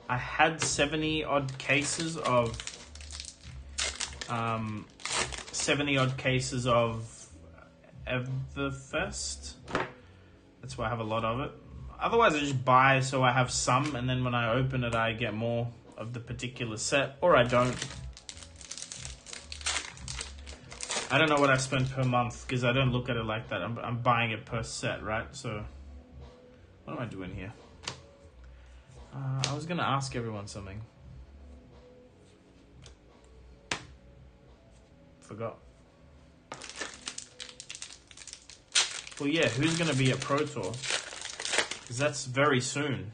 had 70 odd cases of Everfest. That's why I have a lot of it. Otherwise, I just buy so I have some, and then when I open it, I get more of the particular set, or I don't. I don't know what I spend per month because I don't look at it like that. I'm buying it per set, right? So, what am I doing here? I was going to ask everyone something. Forgot. Well, yeah, who's going to be at Pro Tour? Because that's very soon.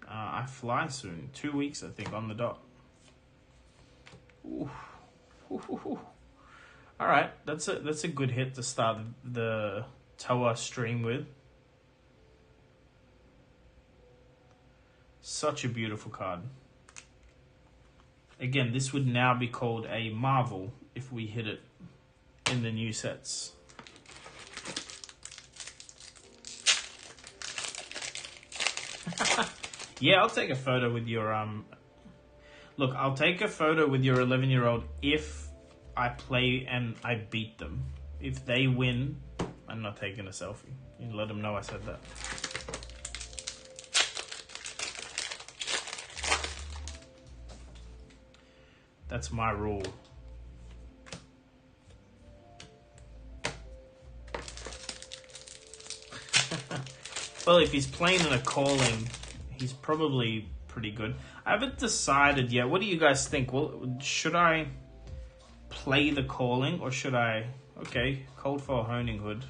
I fly soon. 2 weeks, I think, on the dot. Ooh. Ooh. All right, that's a good hit to start the Toa stream with. Such a beautiful card. Again, this would now be called a Marvel if we hit it in the new sets. Yeah, I'll take a photo with your Look, I'll take a photo with your 11-year-old if I play and I beat them. If they win, I'm not taking a selfie. You let them know I said that. That's my rule. Well, if he's playing in a calling, he's probably pretty good. I haven't decided yet. What do you guys think? Well, should I play the calling or should I... Okay, Cold for Honing Hood.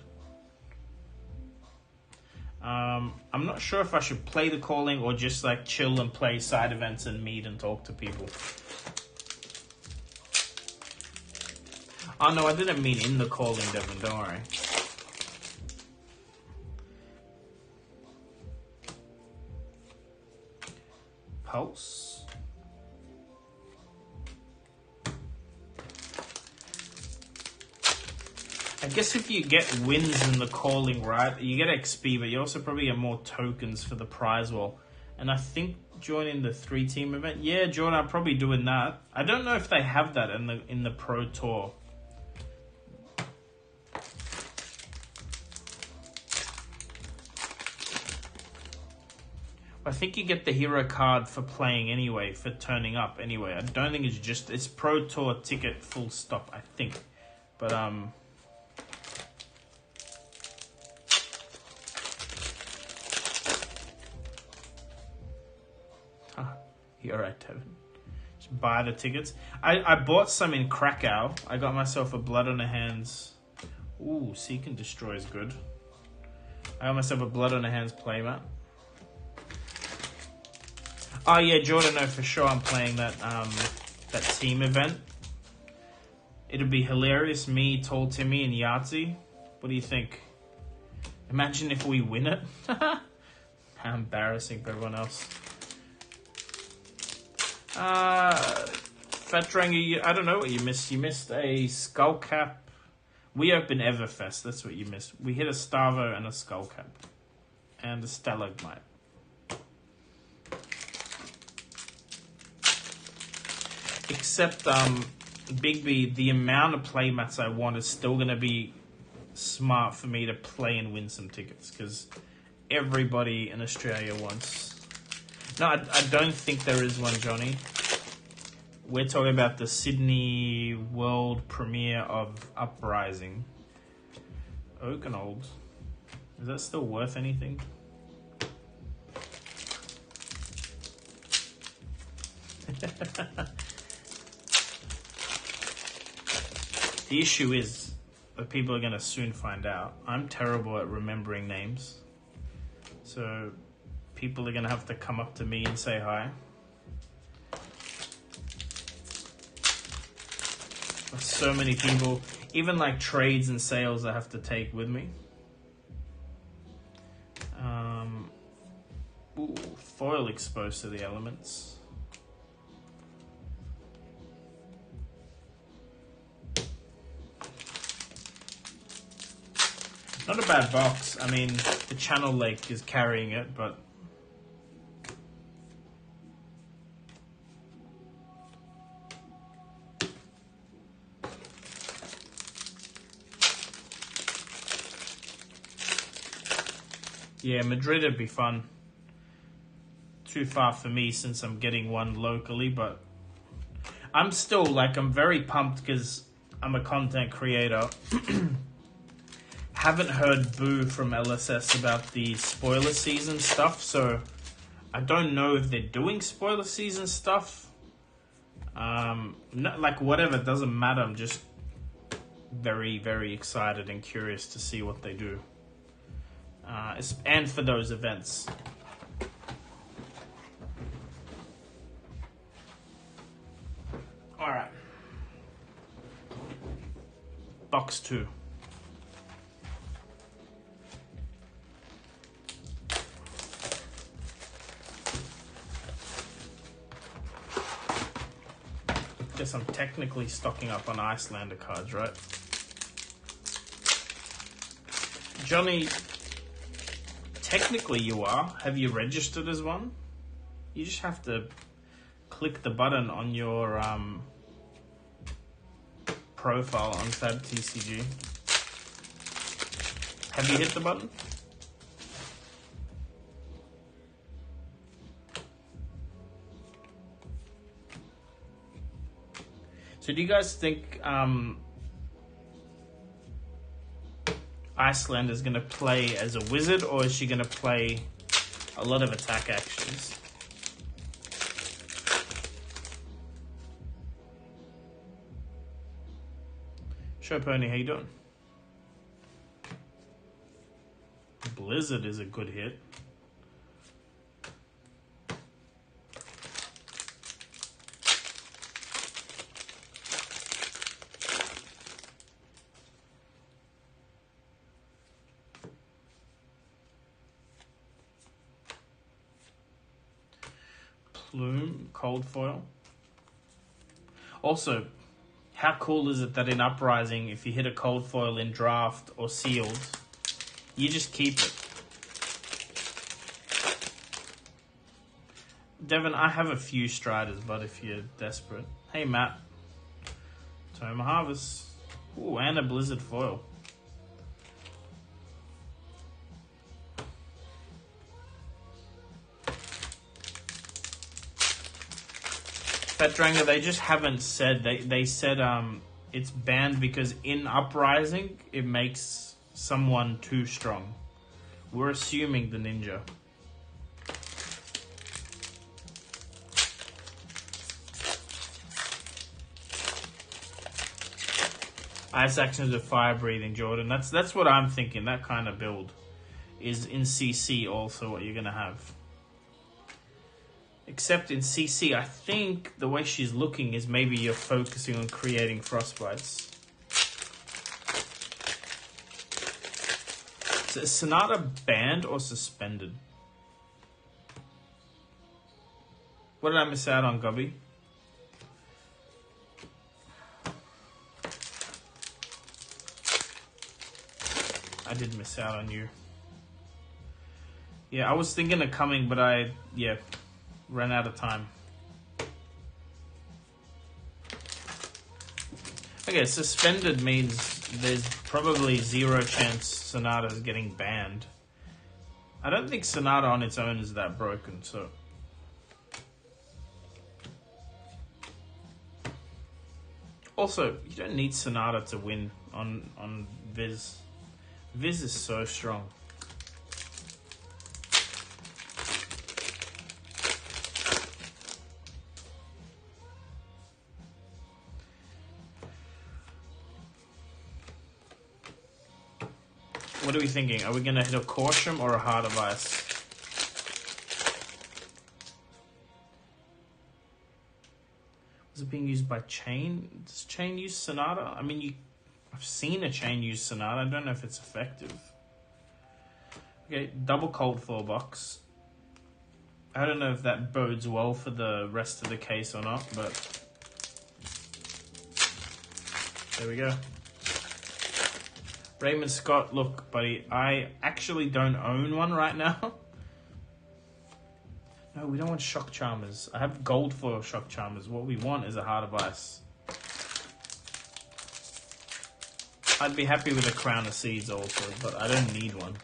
I'm not sure if I should play the calling or just like chill and play side events and meet and talk to people. Oh no, I didn't mean in the calling, Devin, don't worry. Pulse. I guess if you get wins in the calling, right, you get XP, but you also probably get more tokens for the prize wall. And I think joining the 3-team event, yeah, Jordan, I'm probably doing that. I don't know if they have that in the Pro Tour. I think you get the hero card for playing anyway, for turning up anyway. I don't think it's Pro Tour ticket full stop, I think. But, you're right, Devin. Just buy the tickets. I bought some in Krakow. I got myself a Blood on the Hands. Ooh, Seek and Destroy is good. I got myself a Blood on the Hands playmat. Oh yeah, Jordan, no, for sure I'm playing that that team event. It'll be hilarious, me, Tall Timmy, and Yahtzee. What do you think? Imagine if we win it. How embarrassing for everyone else. Fat Dranger, I don't know what you missed. You missed a Skullcap. We opened Everfest, that's what you missed. We hit a Starvo and a Skullcap. And a Stalagmite. Except, Big B, the amount of playmats I want is still going to be smart for me to play and win some tickets. Because everybody in Australia wants... No, I don't think there is one, Johnny. We're talking about the Sydney world premiere of Uprising. Oakenold. Is that still worth anything? The issue is that people are going to soon find out. I'm terrible at remembering names. So people are going to have to come up to me and say hi. There's so many people, even like trades and sales I have to take with me. Ooh, foil exposed to the elements. Not a bad box. I mean, the Channel Lake is carrying it, but... Yeah, Madrid would be fun. Too far for me since I'm getting one locally, but... I'm still, like, I'm very pumped because I'm a content creator. Haven't heard boo from LSS about the spoiler season stuff, so I don't know if they're doing spoiler season stuff. Like whatever, it doesn't matter. I'm just very, very excited and curious to see what they do. And for those events. Alright. Box 2. Guess I'm technically stocking up on Icelander cards, right? Johnny, technically you are. Have you registered as one? You just have to click the button on your profile on Fab TCG. Have you hit the button? So do you guys think Iceland is going to play as a wizard, or is she going to play a lot of attack actions? Show Pony, how you doing? Blizzard is a good hit. Plume, cold foil. Also, how cool is it that in Uprising, if you hit a cold foil in draft or sealed, you just keep it? Devin, I have a few Striders, but if you're desperate. Hey, Matt. Toma Harvest. Ooh, and a Blizzard foil. Fat Dranger, they just haven't said. They said it's banned because in Uprising it makes someone too strong. We're assuming the ninja. Ice actions with fire breathing, Jordan. That's what I'm thinking. That kind of build is in CC also what you're gonna have. Except in CC, I think the way she's looking is maybe you're focusing on creating frostbites. So is Sonata banned or suspended? What did I miss out on, Gubby? I did miss out on you. Yeah, I was thinking of coming, but ran out of time. Okay, suspended means there's probably 0 chance Sonata's getting banned. I don't think Sonata on its own is that broken, so... Also, you don't need Sonata to win on Viz. Viz is so strong. What are we thinking? Are we going to hit a Caution or a Heart of Ice? Was it being used by Chain? Does Chain use Sonata? I mean, I've seen a Chain use Sonata. I don't know if it's effective. Okay, double cold foil box. I don't know if that bodes well for the rest of the case or not, but there we go. Raymond Scott, look, buddy, I actually don't own one right now. No, we don't want Shock Charmers. I have gold foil Shock Charmers. What we want is a Heart of Ice. I'd be happy with a Crown of Seeds also, but I don't need one.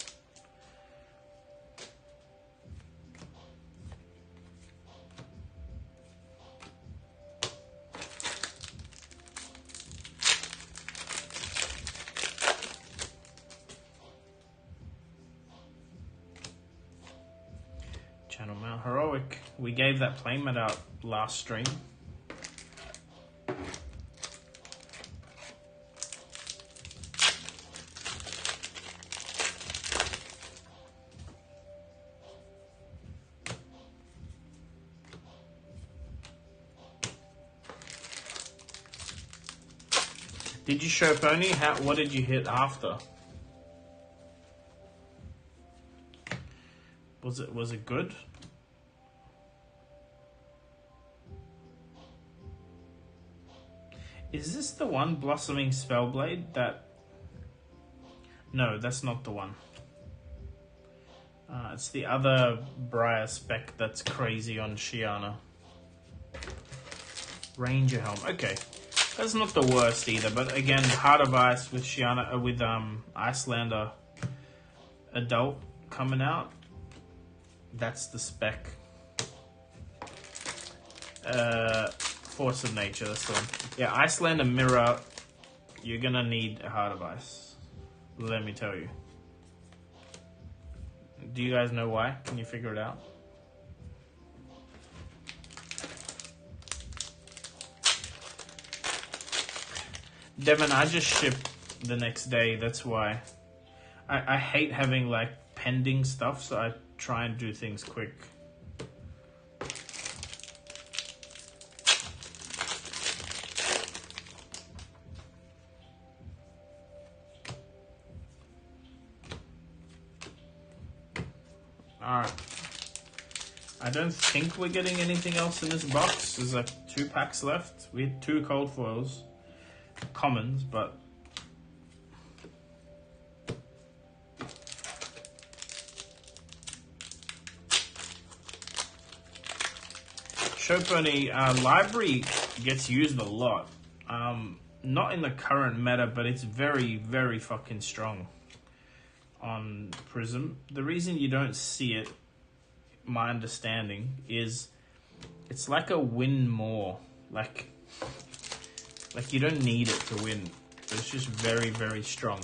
Heroic. We gave that playmat out last stream. Did you show Pony? What did you hit after? Was it good? Is this the one, Blossoming Spellblade? That... No, that's not the one. It's the other Briar spec that's crazy on Shiana. Ranger Helm. Okay. That's not the worst either, but again, Heart of Ice with Shiana, with Icelander Adult coming out. That's the spec. Force of Nature, that's the one. Yeah, Icelander Mirror, you're gonna need a Heart of Ice. Let me tell you. Do you guys know why? Can you figure it out? Devin, I just shipped the next day, that's why. I hate having like pending stuff, so I try and do things quick. Alright. I don't think we're getting anything else in this box. There's like 2 packs left. We had 2 cold foils. Commons, but Show Pony library gets used a lot. Not in the current meta, but it's very, very fucking strong on Prism. The reason you don't see it, my understanding, is it's like a win more. Like you don't need it to win. It's just very, very strong.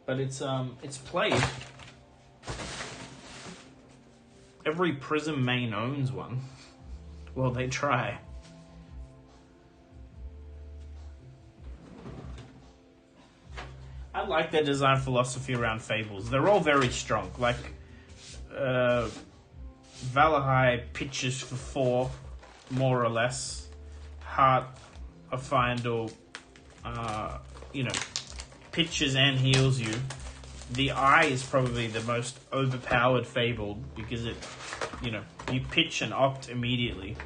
But it's played. Every Prism main owns one. Well, they try. I like their design philosophy around Fables. They're all very strong. Like, Valahai pitches for 4, more or less. Heart of Fyendal, you know, pitches and heals you. The Eye is probably the most overpowered Fable because it, you know, you pitch and opt immediately.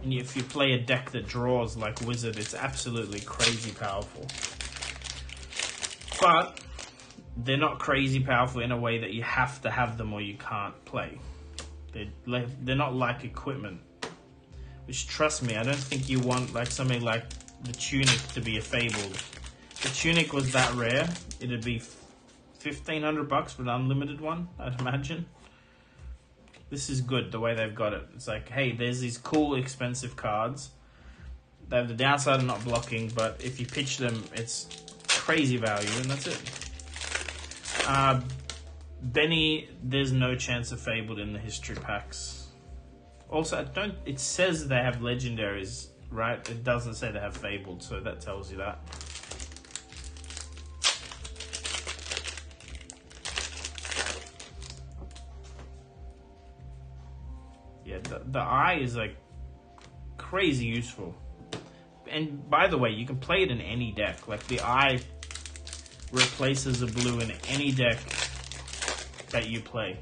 And if you play a deck that draws like Wizard, it's absolutely crazy powerful. But they're not crazy powerful in a way that you have to have them or you can't play. They're not like equipment. Which, trust me, I don't think you want like something like the Tunic to be a Fable. If the Tunic was that rare, it'd be $1,500 for an unlimited one, I'd imagine. This is good, the way they've got it. It's like, hey, there's these cool, expensive cards. They have the downside of not blocking, but if you pitch them, it's crazy value, and that's it. Benny, there's no chance of Fabled in the history packs. Also, it says they have legendaries, right? It doesn't say they have Fabled, so that tells you that. Yeah, the Eye is like crazy useful. And by the way, you can play it in any deck. Like the Eye replaces a blue in any deck that you play.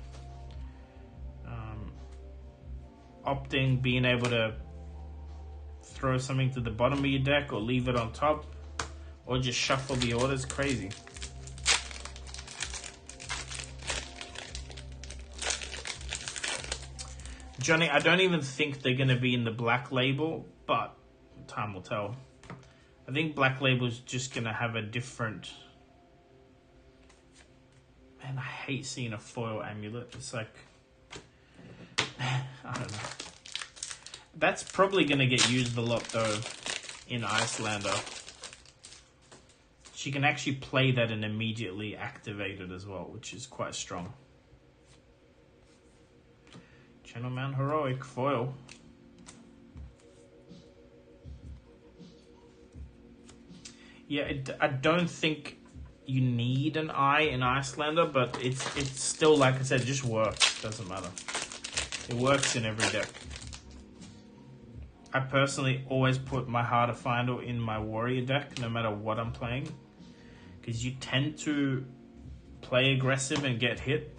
Opting, being able to throw something to the bottom of your deck or leave it on top, or just shuffle the order is crazy. Johnny, I don't even think they're going to be in the Black Label, but time will tell. I think Black Label is just going to have a different... Man, I hate seeing a foil amulet. It's like... I don't know. That's probably going to get used a lot, though, in Icelander. She can actually play that and immediately activate it as well, which is quite strong. Channelman Heroic foil. Yeah, I don't think you need an eye in Icelander, but it's still, like I said, it just works. Doesn't matter. It works in every deck. I personally always put my Heart of Finder in my Warrior deck, no matter what I'm playing. Because you tend to play aggressive and get hit.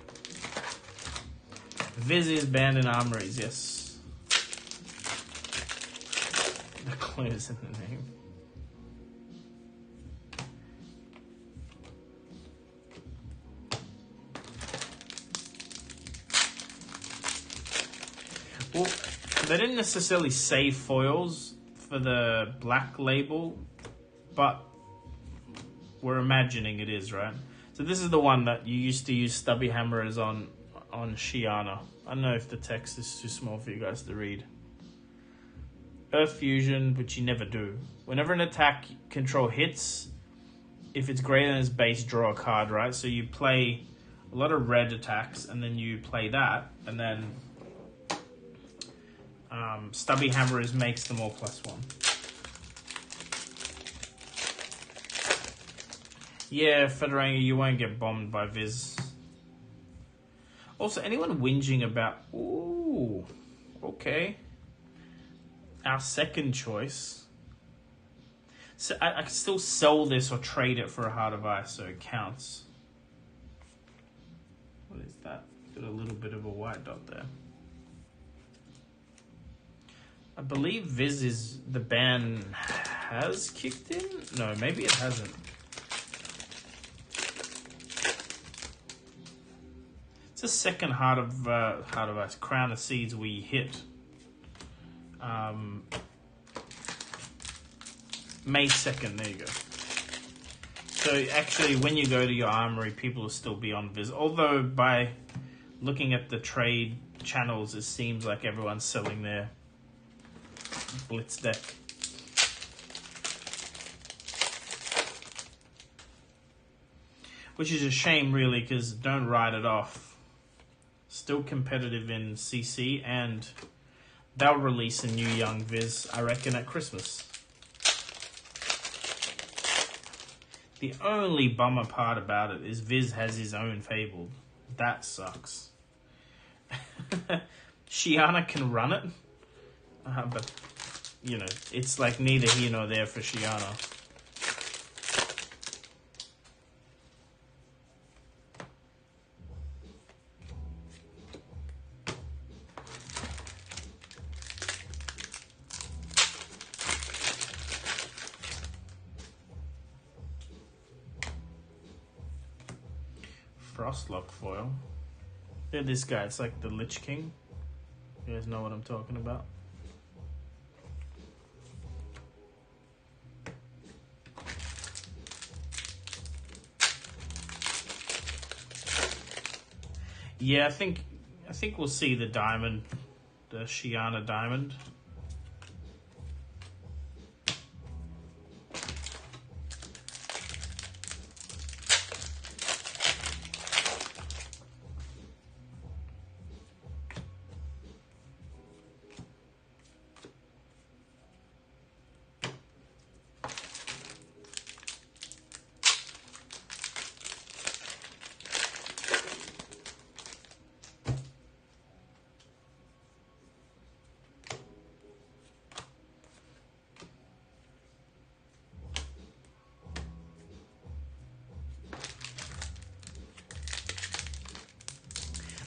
Viz is banned in armories, yes. The clue's in the name. Well, they didn't necessarily say foils for the black label, but we're imagining it is, right? So this is the one that you used to use stubby hammers on Shiana. I don't know if the text is too small for you guys to read. Earth Fusion, which you never do. Whenever an attack control hits, if it's greater than its base, draw a card, right? So you play a lot of red attacks, and then you play that, and then Stubby Hammers makes them all +1. Yeah, Federanga, you won't get bombed by Viz. Also, anyone whinging about... Ooh, okay. Our second choice. So I can still sell this or trade it for a Heart of Ice, so it counts. What is that? Got a little bit of a white dot there. I believe Viz is... the ban has kicked in? No, maybe it hasn't. It's the second Heart of Ice, Crown of Seeds we hit. May 2nd, there you go. So actually, when you go to your armory, people will still be on Viz. Although by looking at the trade channels, it seems like everyone's selling their Blitz deck. Which is a shame, really, because don't write it off. Still competitive in CC, and they'll release a new Young Viz, I reckon, at Christmas. The only bummer part about it is Viz has his own Fabled. That sucks. Shiana can run it, but, you know, it's like neither here nor there for Shiana. Frostlock foil. Yeah, this guy, it's like the Lich King. You guys know what I'm talking about. Yeah, I think we'll see the diamond, the Shiana diamond.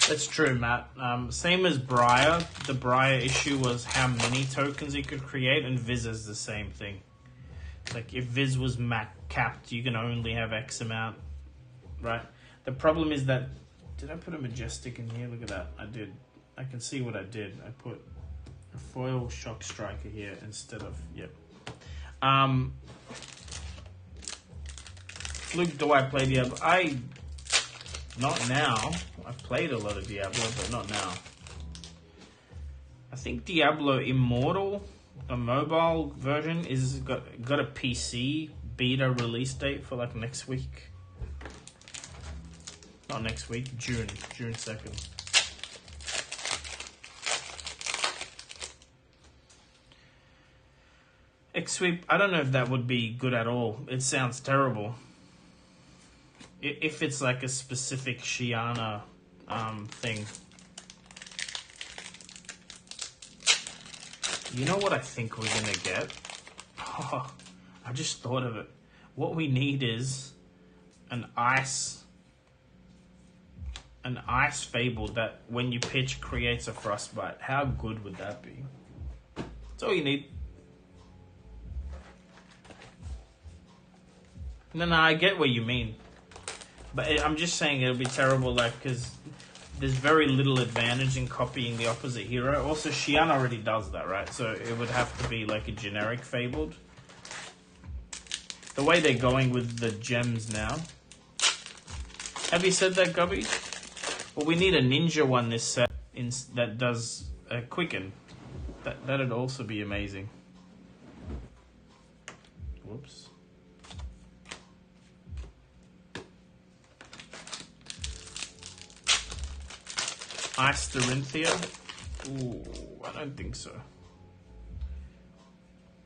That's true, Matt. Same as Briar. The Briar issue was how many tokens you could create, and Viz is the same thing. Like, if Viz was capped, you can only have X amount, right? The problem is that... Did I put a Majestic in here? Look at that. I did. I can see what I did. I put a foil Shock Striker here instead of... Yep. Luke, do I play Diablo? Not now. I've played a lot of Diablo, but not now. I think Diablo Immortal, a mobile version, is got a PC beta release date for like next week. Not next week, June 2nd. X-Sweep, I don't know if that would be good at all. It sounds terrible. If it's like a specific Shiana thing. You know what I think we're gonna get? Oh, I just thought of it. What we need is an ice fable that when you pitch creates a frostbite. How good would that be? That's all you need. No, I get what you mean. But I'm just saying it'll be terrible, like, because there's very little advantage in copying the opposite hero. Also, Shiana already does that, right? So it would have to be like a generic fabled. The way they're going with the gems now. Have you said that, Gubby? Well, we need a ninja one this set that does a quicken. That'd also be amazing. Whoops. Ice Dorinthia? Ooh, I don't think so.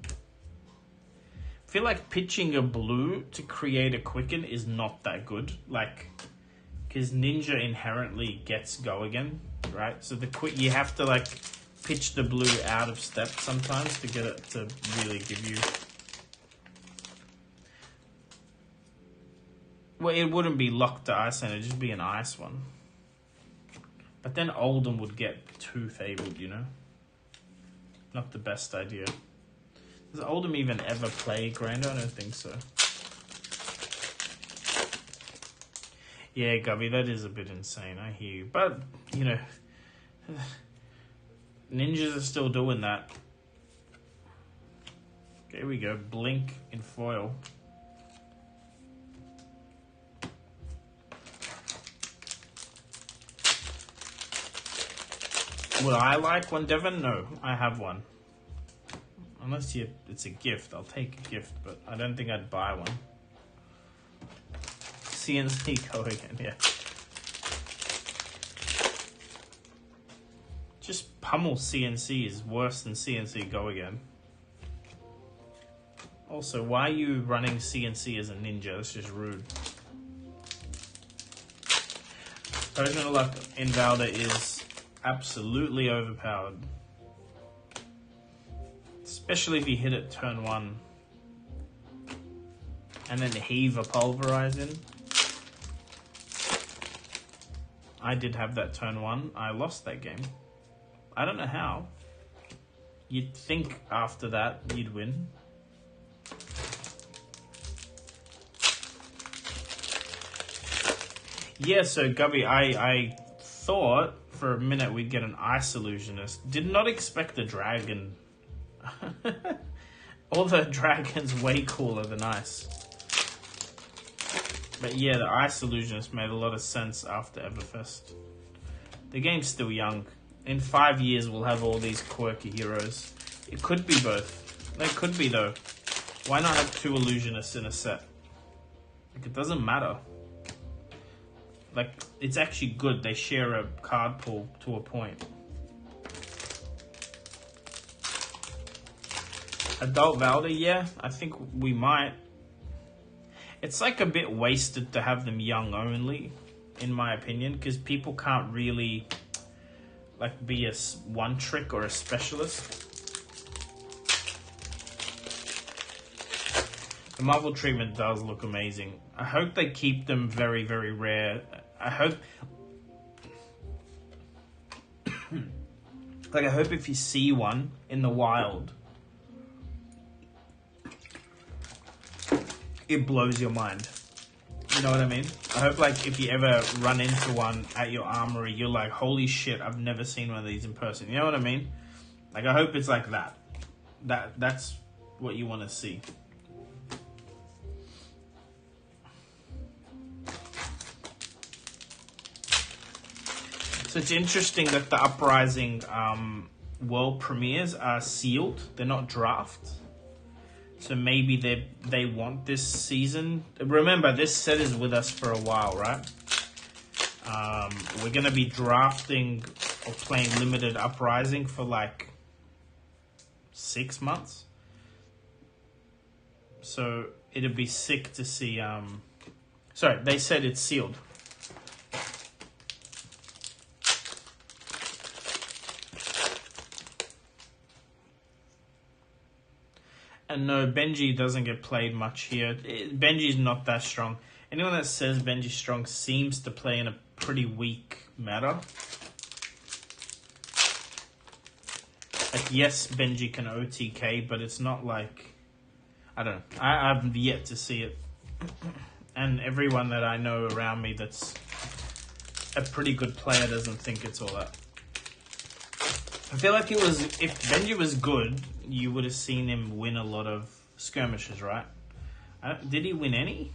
I feel like pitching a blue to create a quicken is not that good. Like, because Ninja inherently gets go again, right? So you have to like pitch the blue out of step sometimes to get it to really give you. Well, it wouldn't be locked to ice, and it'd just be an ice one. But then Oldham would get too fabled, you know? Not the best idea. Does Oldham even ever play Grander? I don't think so. Yeah, Gubby, that is a bit insane, I hear you. But, you know, ninjas are still doing that. Here we go, Blink in foil. Would I like one, Devon? No, I have one. Unless it's a gift, I'll take a gift, but I don't think I'd buy one. CNC go again, yeah. Just pummel CNC is worse than CNC go again. Also, why are you running CNC as a ninja? That's just rude. Potion of Luck Invalder is absolutely overpowered. Especially if you hit it turn 1. And then heave a Pulverize in. I did have that turn 1. I lost that game. I don't know how. You'd think after that you'd win. Yeah, so Gubby, I thought for a minute we'd get an Ice Illusionist. Did not expect a dragon. All the dragons way cooler than Ice. But yeah, the Ice Illusionist made a lot of sense after Everfest. The game's still young. In 5 years we'll have all these quirky heroes. It could be both. They could be though. Why not have 2 Illusionists in a set? Like, it doesn't matter. Like, it's actually good. They share a card pool to a point. Adult Valder, yeah, I think we might. It's like a bit wasted to have them young only, in my opinion, because people can't really like be a one trick or a specialist. The Marvel treatment does look amazing. I hope they keep them very, very rare. I hope... like, I hope if you see one in the wild, it blows your mind. You know what I mean? I hope, like, if you ever run into one at your armory, you're like, holy shit, I've never seen one of these in person. You know what I mean? Like, I hope it's like that. That's what you want to see. So it's interesting that the Uprising world premieres are sealed. They're not draft. So maybe they want this season. Remember, this set is with us for a while, right? We're going to be drafting or playing limited Uprising for like 6 months. So it'd be sick to see... Sorry, they said it's sealed. And no, Benji doesn't get played much here. Benji's not that strong. Anyone that says Benji's strong seems to play in a pretty weak meta. Like, yes, Benji can OTK, but it's not like... I don't know. I've yet to see it. And everyone that I know around me that's a pretty good player doesn't think it's all that. I feel like if Benji was good, you would have seen him win a lot of skirmishes, right? Did he win any?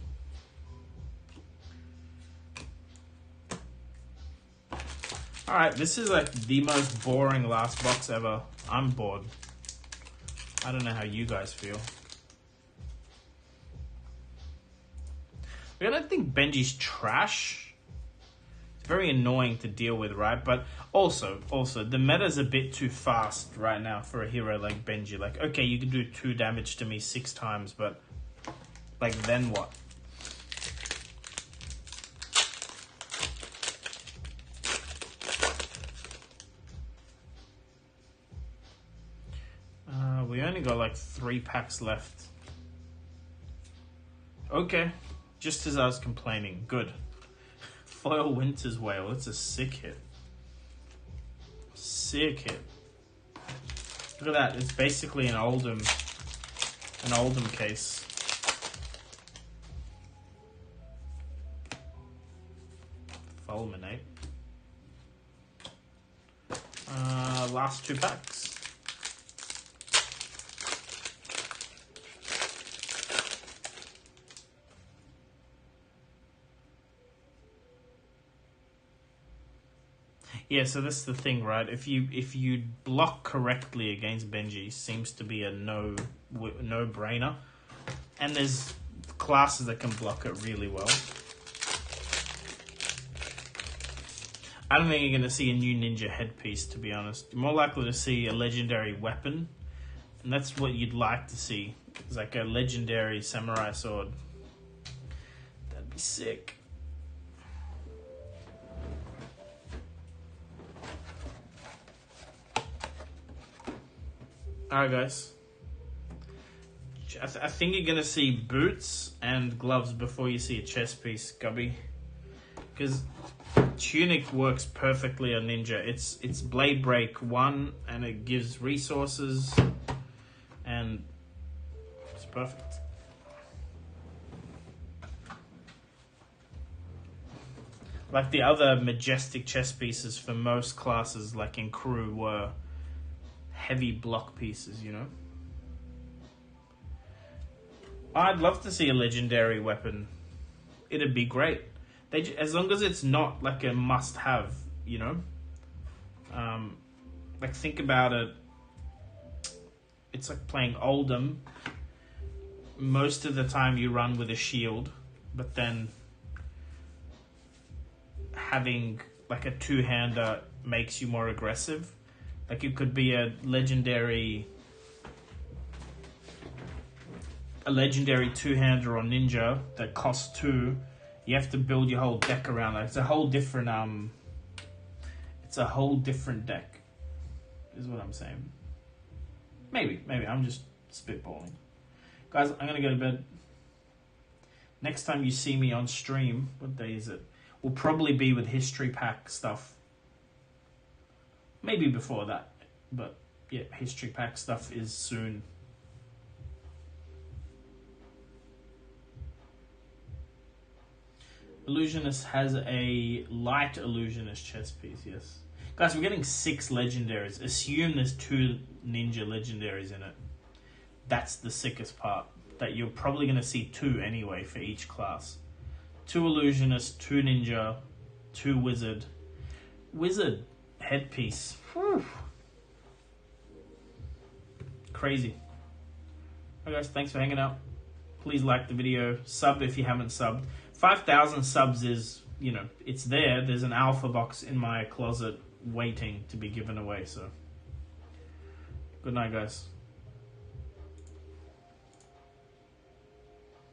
Alright, this is like the most boring last box ever. I'm bored. I don't know how you guys feel. I don't think Benji's trash. Very annoying to deal with, right? But also, the meta's a bit too fast right now for a hero like Benji. Like, okay, you can do 2 damage to me 6 times, but like, then what? We only got like 3 packs left. Okay, just as I was complaining. Good. Foil Winter's Whale. It's a sick hit. Sick hit. Look at that. It's basically an Oldham case. Fulminate. Last 2 packs. Yeah, so that's the thing, right? If you block correctly against Benji, seems to be a no-brainer. And there's classes that can block it really well. I don't think you're going to see a new ninja headpiece, to be honest. You're more likely to see a legendary weapon. And that's what you'd like to see. It's like a legendary samurai sword. That'd be sick. Alright, guys. I think you're going to see boots and gloves before you see a chest piece, Gubby. Because Tunic works perfectly on Ninja. It's Blade Break 1 and it gives resources and it's perfect. Like the other majestic chest pieces for most classes, like in crew, were heavy block pieces, you know? I'd love to see a legendary weapon. It'd be great. As long as it's not like a must-have, you know? Like, think about it. It's like playing Oldham. Most of the time you run with a shield, but then having like a 2-hander makes you more aggressive. Like, it could be a legendary 2-hander or ninja that costs 2. You have to build your whole deck around that. It's a whole different deck, is what I'm saying. Maybe I'm just spitballing. Guys, I'm gonna go to bed. Next time you see me on stream, what day is it? Will probably be with history pack stuff. Maybe before that, but yeah, history pack stuff is soon. Illusionist has a light Illusionist chest piece, yes. Guys, we're getting 6 legendaries. Assume there's 2 ninja legendaries in it. That's the sickest part. That you're probably going to see 2 anyway for each class. 2 Illusionist, 2 ninja, 2 wizard. Wizard headpiece. Whew. crazy. Alright guys, thanks for hanging out. Please like the video. Sub if you haven't subbed. 5,000 subs is, you know, it's there. There's an alpha box in my closet waiting to be given away. So, good night, guys.